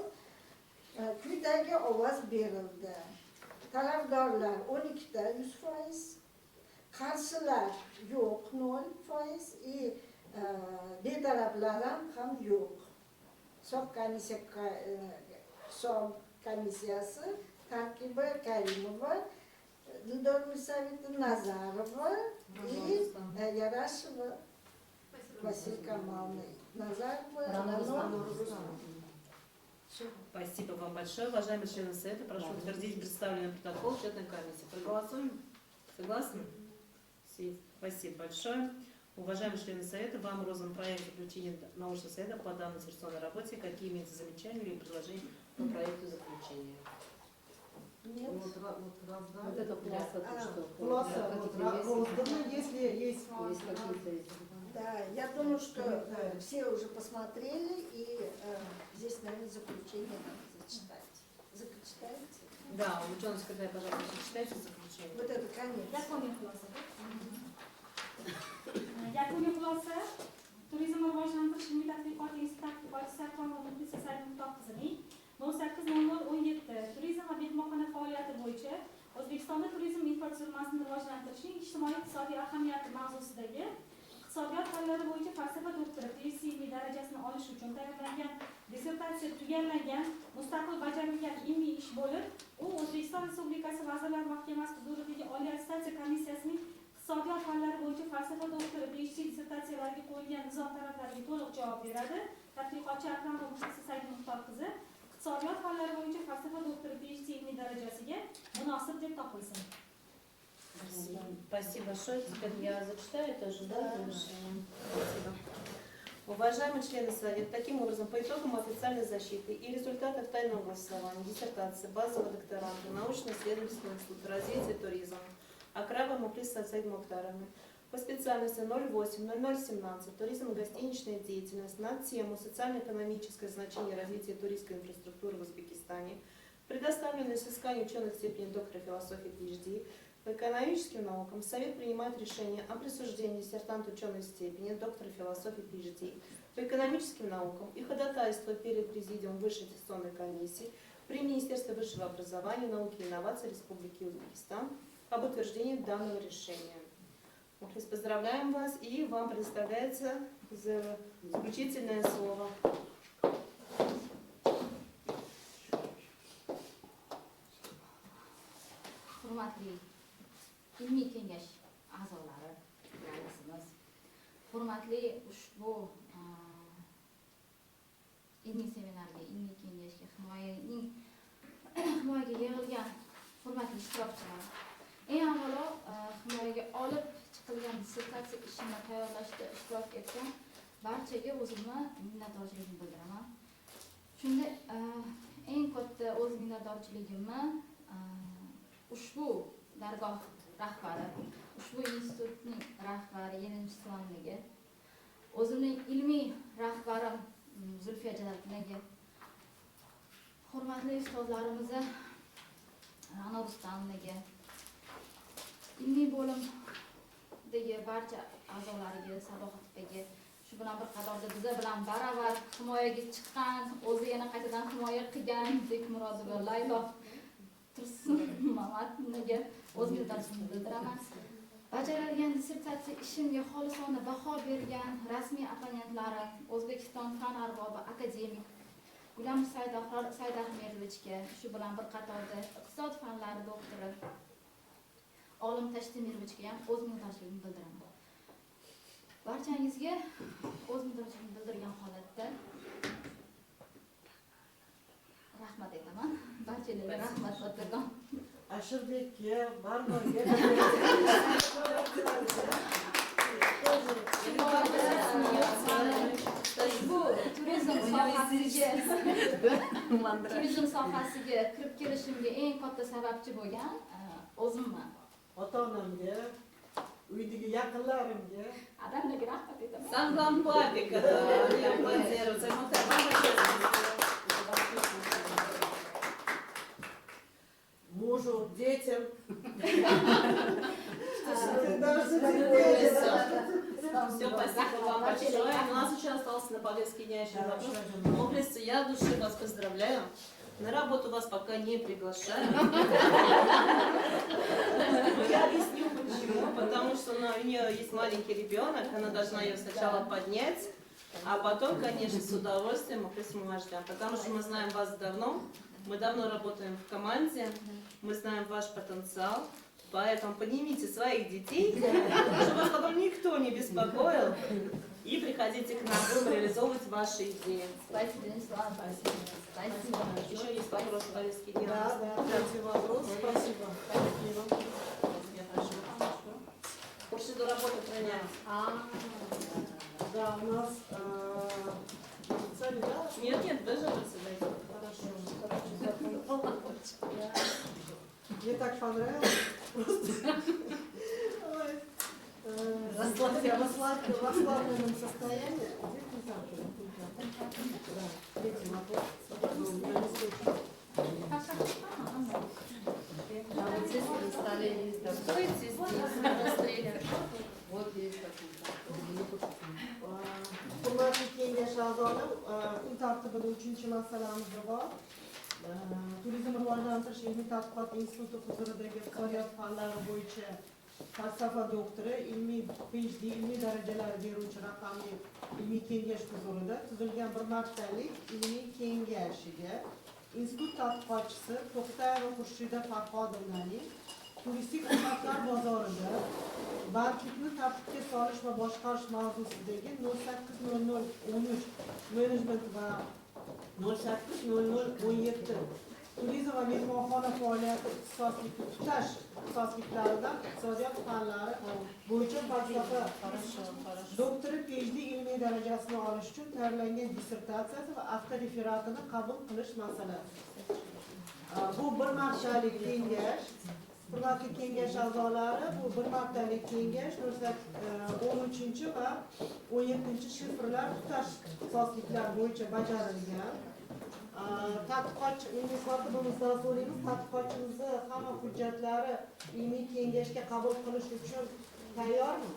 [SPEAKER 2] quyidagi ovoz berildi. Tarafdorlar 12 ta 100%, qarshilar yo'q 0%, betaraflar ham yo'q. Hisob komissiyasi tarkibi Karimova, Dildor Mursavita Nazarova и Yarasheva, Василий Камаловна Назарова.
[SPEAKER 1] Спасибо вам большое. Уважаемые члены Совета, прошу утвердить представленный протокол учетной комиссии. Проголосуем? Согласны? Спасибо большое. Уважаемые члены Совета, вам роздан проект заключения научного совета по данной диссертационной работе. Какие имеются замечания или предложения по проекту заключения?
[SPEAKER 2] Нет.
[SPEAKER 7] Вот раздали.
[SPEAKER 5] Вот это хуласа, что
[SPEAKER 7] Роздано, если есть
[SPEAKER 5] какие-то.
[SPEAKER 2] Да, я думаю, что все уже посмотрели, и здесь, наверное, заключение надо зачитать. Зачитайте?
[SPEAKER 1] Да, ученый секретарь, пожалуйста, зачитайте заключение.
[SPEAKER 2] Вот это конец.
[SPEAKER 3] Yakuniy xulosa. Yakuniy xulosa Turizm va rivojlantirish ilmiy tadqiqot instituti tadqiqotchisi Akramova Muxlisa Said Muxtor qizining 08:00-17 turizm va mehmonxona faoliyati bo'yicha O'zbekistonda turizm infratuzilmasini rivojlantirishning ijtimoiy-iqtisodiy ahamiyati mavzusidagi iqtisodiyot fanlari bo'yicha falsafa doktori PhD ilmiy darajasini olish uchun tayyorlangan dissertatsiya tugallangan mustaqil bajarilgan ilmiy ish bo'lib, u O'zbekiston Respublikasi Vazirlar Mahkamasi huzuridagi Oliy attestatsiya komissiyasining iqtisodiyot fanlari bo'yicha falsafa doktori PhD dissertatsiyalariga qo'yilgan nizo talablariga to'liq javob beradi. Tadqiqotchi Akramova Muxlisa Said Muxtor qizi iqtisodiyot fanlari bo'yicha falsafa doktori PhD ilmiy darajasiga munosib deb topilsin.
[SPEAKER 1] Спасибо большое. Теперь я зачитаю тоже, да, завершение. Спасибо. Уважаемые члены Совета, таким образом, по итогам официальной защиты и результатов тайного голосования, диссертации базового докторанта научно-исследовательского института развития туризма Акрамова Мухлиса Саид Мухтаровны по специальности 08-0017 «Туризм и гостиничная деятельность» на тему «Социально-экономическое значение развития туристской инфраструктуры в Узбекистане», предоставленной изысканию ученых степени доктора философии PhD, по экономическим наукам Совет принимает решение о присуждении диссертанту ученой степени доктора философии PhD по экономическим наукам и ходатайство перед Президиумом Высшей аттестационной комиссии при Министерстве высшего образования, науки и инноваций Республики Узбекистан об утверждении данного решения. Мухлис, поздравляем вас, и вам предоставляется заключительное слово.
[SPEAKER 4] Ilmiy kengash a'zolari, raisimiz, hurmatli ushbu ilmiy seminarga, ilmiy kengashga himoyaga yig'ilgan hurmatli ishtirokchilar. Eng avvalo himoyaga olib chiqilgan dissertatsiya ishini tayyorlashda ishtirok etgan barchaga o'zimni minnatdorchiligimni bildiraman. Shunda eng katta o'z minnatdorchiligimni ushbu dargoh rahbari, ushbu institutning rahbari Yelinchi Islomniga, o'zimning ilmiy rahbarim Zulfiya Jaloliddinaga, hurmatli ustozlarimiz Ra'no Rustamniga, ilmiy bo'limdagi barcha a'zolariga, Sadoqat opaga, shu bilan bir qatorda biza bilan baravar himoyaga chiqqan, o'zi yana qaytadan himoya qilgan Bekmurod va Laylo Tursun Mamatniga o'z minnatdorchiligimni bildiraman. Bajarilgan dissertatsiya ishimga xolisona baho bergan rasmiy opponentlarim O'zbekiston fan arbobi akademik Gulam Saidahmedovichga, shu bilan bir qatorda iqtisod fanlari doktori Olim Tashtimirovichga ham o'z minnatdorchiligimni bildiraman. Barchangizga o'z minnatdorchiligimni bildirgan holatda rahmat aytaman. Barchalarga rahmat Kattakon.
[SPEAKER 7] Ashirbekka, Barnorga.
[SPEAKER 4] Bu turizm sohasiga kirib kelishimga eng katta sababchi bo'lgan o'zimman.
[SPEAKER 7] Ota-onamga, uydagi yaqinlarimga.
[SPEAKER 4] Adamlarga rahmat aytaman.
[SPEAKER 1] Сам вам папе, который аплодирует.
[SPEAKER 7] Мужу, детям.
[SPEAKER 1] Все, спасибо вам большое. У нас еще остался на повестке дня еще вопрос. Мухлисы, я от души вас поздравляю. На работу вас пока не приглашаю. Я объясню почему. Потому что у нее есть маленький ребенок, она должна ее сначала поднять, а потом, конечно, с удовольствием Мухлисы мы вас ждем. Потому что мы знаем вас давно, мы давно работаем в команде, мы знаем ваш потенциал. Поэтому поднимите своих детей, чтобы вас потом никто не беспокоил. И приходите к нам, будем реализовывать ваши идеи.
[SPEAKER 4] Спасибо, Денислав. Спасибо.
[SPEAKER 1] Еще есть вопрос в повестке дня?
[SPEAKER 7] Да, третий вопрос. Спасибо.
[SPEAKER 1] Курсиду работу принять.
[SPEAKER 7] Да, у нас цель, да?
[SPEAKER 1] Нет, вы же председатель.
[SPEAKER 7] Хорошо. Мне так понравилось. В расслабленном состоянии. Третий вопрос. Я не слышу.
[SPEAKER 5] А вот здесь на столе есть, да.
[SPEAKER 1] Стойте здесь, быстрее.
[SPEAKER 5] Вот есть такой.
[SPEAKER 7] Hurmatli kengash a'zolari, kun tartibida 3-masalamiz bor. Turizm rivojlantirish ilmiy tadqiqot instituti huzuridagi iqtisodiyot fanlari bo'yicha falsafa doktori, ilmiy PhD ilmiy darajalar beruvchi raqamli ilmiy kengash huzurida tuzilgan bir martalik ilmiy kengashiga institut tadqiqotchisi To'xtayeva Xurshida Farhodovnaning turistik xizmatlar bozorida bandlikni tartibga solish va boshqarish mavzusidagi 080013 menejment va 080017 turizm va mehmonxona faoliyati ixtisosliklaridan iqtisodiyot fanlari bo'yicha falsafa doktori PhD ilmiy darajasini olish uchun tayyorlangan dissertatsiyasi va avtoreferatini qabul qilish masalasi. Bu bir martalik kengash. Hurmatli kengash a'zolari, bu bir martalik kengash 13 va 17 shifrlar tutash ixtisosliklar bo'yicha bajarilgan. Tadqiqotchi ilmiy kotibimizdan so'raymiz, tadqiqotchimizni hamma hujjatlari ilmiy kengashga qabul qilish uchun tayyormi?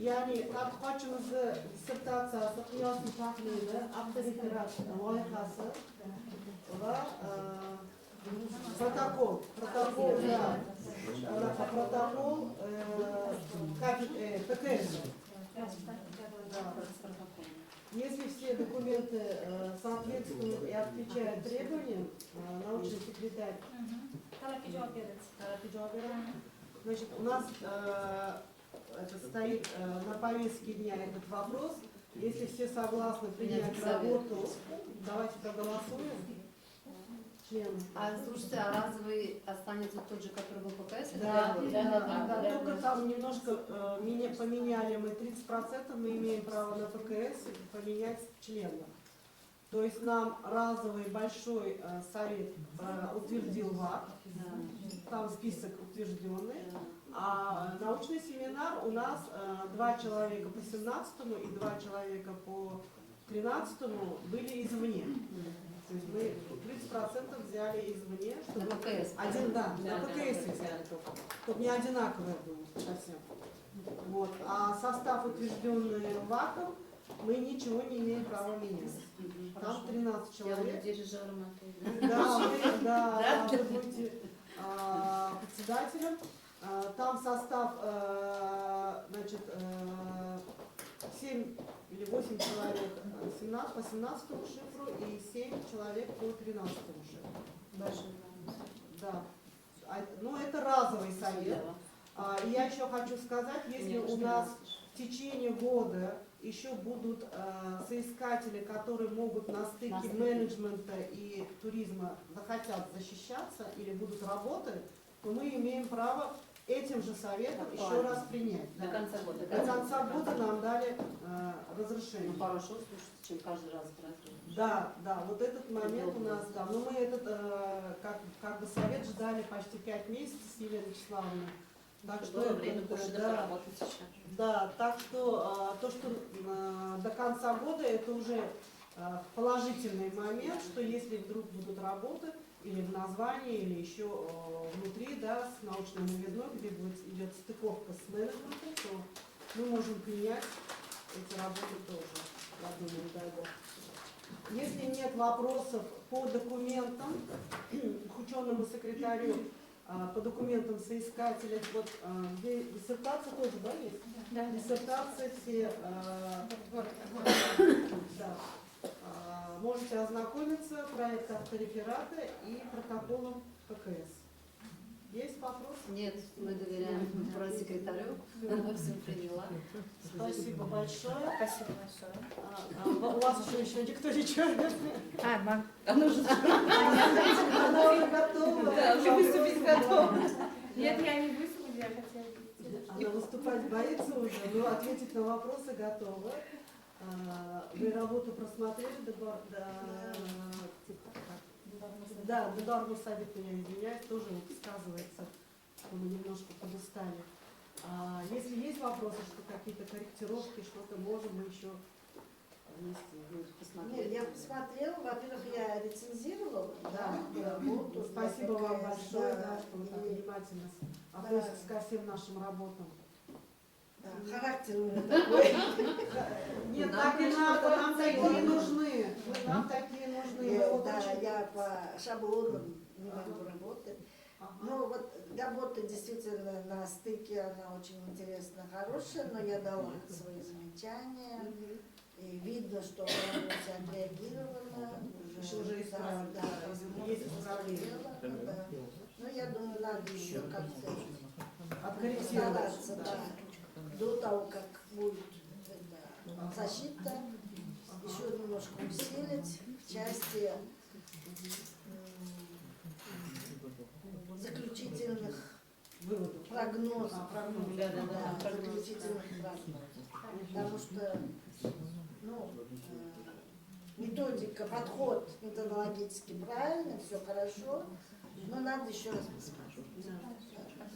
[SPEAKER 7] Ya'ni tadqiqotchimizni dissertatsiyasi, qiyosiy tahlili, avtoreferat loyihasi va протокол ПКС. Если все документы соответствуют и отвечают требованиям, научный секретарь, значит, у нас это стоит на повестке дня этот вопрос. Если все согласны принять работу, давайте проголосуем.
[SPEAKER 5] А слушайте, а разовый останется тот же, который был ПКС?
[SPEAKER 7] Да, только там немножко поменяли мы 30%, мы имеем право на ПКС поменять члена. То есть нам разовый большой совет утвердил ВАК, там список утвержденный, а научный семинар у нас 2 человека по 17-му и 2 человека по 13-му были извне. То есть мы 30% взяли извне, чтобы
[SPEAKER 5] на ПКС.
[SPEAKER 7] На ПКС взяли только. Чтобы не одинаковое было совсем. Вот. А состав, утвержденный ВАКом, мы ничего не имеем права менять. Там 13 человек.
[SPEAKER 1] Дирижером.
[SPEAKER 7] Да, вы будете председателем. Там состав, значит, 7 или 8 человек по 17-му шифру и 7 человек по 13-му шифру. Да. Ну, это разовый совет. И я еще хочу сказать, если у нас в течение года еще будут соискатели, которые могут на стыке менеджмента и туризма захотят защищаться или будут работать, то мы имеем право этим же советом еще раз принять.
[SPEAKER 5] До конца года.
[SPEAKER 7] До конца года нам дали разрешение.
[SPEAKER 5] Ну, хорошо, слушайте, чем каждый раз брать.
[SPEAKER 7] Да, да, вот этот момент у нас, да. Но мы этот, как бы совет ждали почти 5 месяцев с Еленой Вячеславовной. Так что
[SPEAKER 1] было время больше доработать еще.
[SPEAKER 7] Да, так что то, что до конца года, это уже положительный момент, что если вдруг будут работы или в названии, или еще внутри, да, с научной новизной, где идет стыковка с менеджментом, то мы можем принять эти работы тоже, я думаю, дай бог. Если нет вопросов по документам, к ученому секретарю, по документам соискателей, вот диссертация тоже, да, есть? Да. Диссертация все, да. Можете ознакомиться, проект автореферата и протоколом ПКС. Есть вопросы?
[SPEAKER 5] Нет, мы доверяем секретарю, она все приняла.
[SPEAKER 7] Спасибо большое.
[SPEAKER 8] Спасибо большое.
[SPEAKER 7] У вас еще никто ничего нет?
[SPEAKER 1] Она уже
[SPEAKER 7] Она уже готова.
[SPEAKER 1] Да, уже выступить готова.
[SPEAKER 8] Нет, я не выступлю, я хотела.
[SPEAKER 7] Она выступать боится уже, но ответить на вопросы готова. Вы работу просмотрели да, до нормы совета, я извиняюсь, тоже сказывается, что мы немножко подустали. Если есть вопросы, что какие-то корректировки, что-то можем мы еще вместе посмотреть.
[SPEAKER 2] Нет, я посмотрела, во-первых, я рецензировала, да, работу.
[SPEAKER 7] Спасибо вам большое,
[SPEAKER 2] да,
[SPEAKER 7] да, что вы так
[SPEAKER 2] и,
[SPEAKER 7] внимательно относитесь ко всем нашим работам.
[SPEAKER 2] да, характер у меня такой.
[SPEAKER 7] Нет, так и надо, нам такие нужны. Нам такие нужны.
[SPEAKER 2] Да, я по шаблонам не могу работать. Ну вот работа действительно на стыке, она очень интересная, хорошая, но я дала свои замечания. И видно, что на работе отреагировано.
[SPEAKER 7] Уже исправили.
[SPEAKER 2] Да,
[SPEAKER 7] Есть исправление.
[SPEAKER 2] да. Но я думаю, надо еще как-то
[SPEAKER 7] Откорректировать.
[SPEAKER 2] постараться, да, до того, как будет защита, еще немножко усилить в части заключительных
[SPEAKER 7] Выводов.
[SPEAKER 2] прогнозов.
[SPEAKER 1] Да.
[SPEAKER 2] Заключительных прогнозов. Потому что методика, подход методологически правильный, все хорошо, но надо еще раз посмотреть.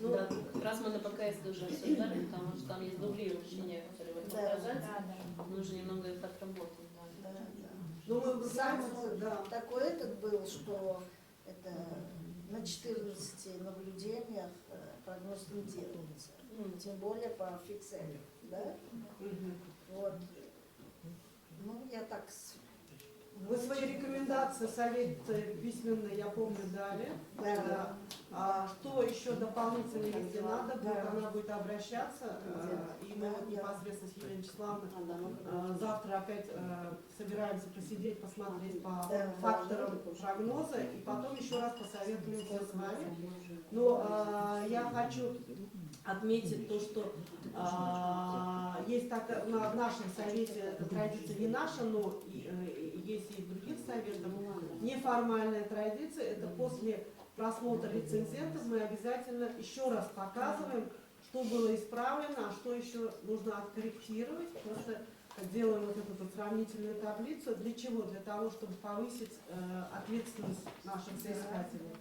[SPEAKER 1] Да, как раз мы на ПКС тоже обсуждали, потому что там есть дублирующие некоторые в этом показателе. Нужно немного их отработать.
[SPEAKER 2] Да, да.
[SPEAKER 7] Ну, мы
[SPEAKER 2] Самый
[SPEAKER 7] да.
[SPEAKER 2] такой этот был, что это на 14 наблюдениях прогноз не делается. Тем более по фикселю. Да? Вот. Ну, я так...
[SPEAKER 7] Вы свои рекомендации, совет письменный, я помню, дали.
[SPEAKER 2] Да.
[SPEAKER 7] Что еще дополнительно, если надо,
[SPEAKER 2] Да.
[SPEAKER 7] она будет обращаться, и мы вот непосредственно с Еленой Вячеславовной завтра опять собираемся посидеть, посмотреть по факторам прогноза, и потом еще раз посоветуемся с вами. Но я хочу отметить то, что есть так, в нашем совете, эта традиция не наша, но есть и других советов, неформальная традиция, это после просмотра рецензентов мы обязательно еще раз показываем, что было исправлено, а что еще нужно откорректировать. Просто делаем вот эту вот сравнительную таблицу. Для чего? Для того, чтобы повысить ответственность наших соискателей.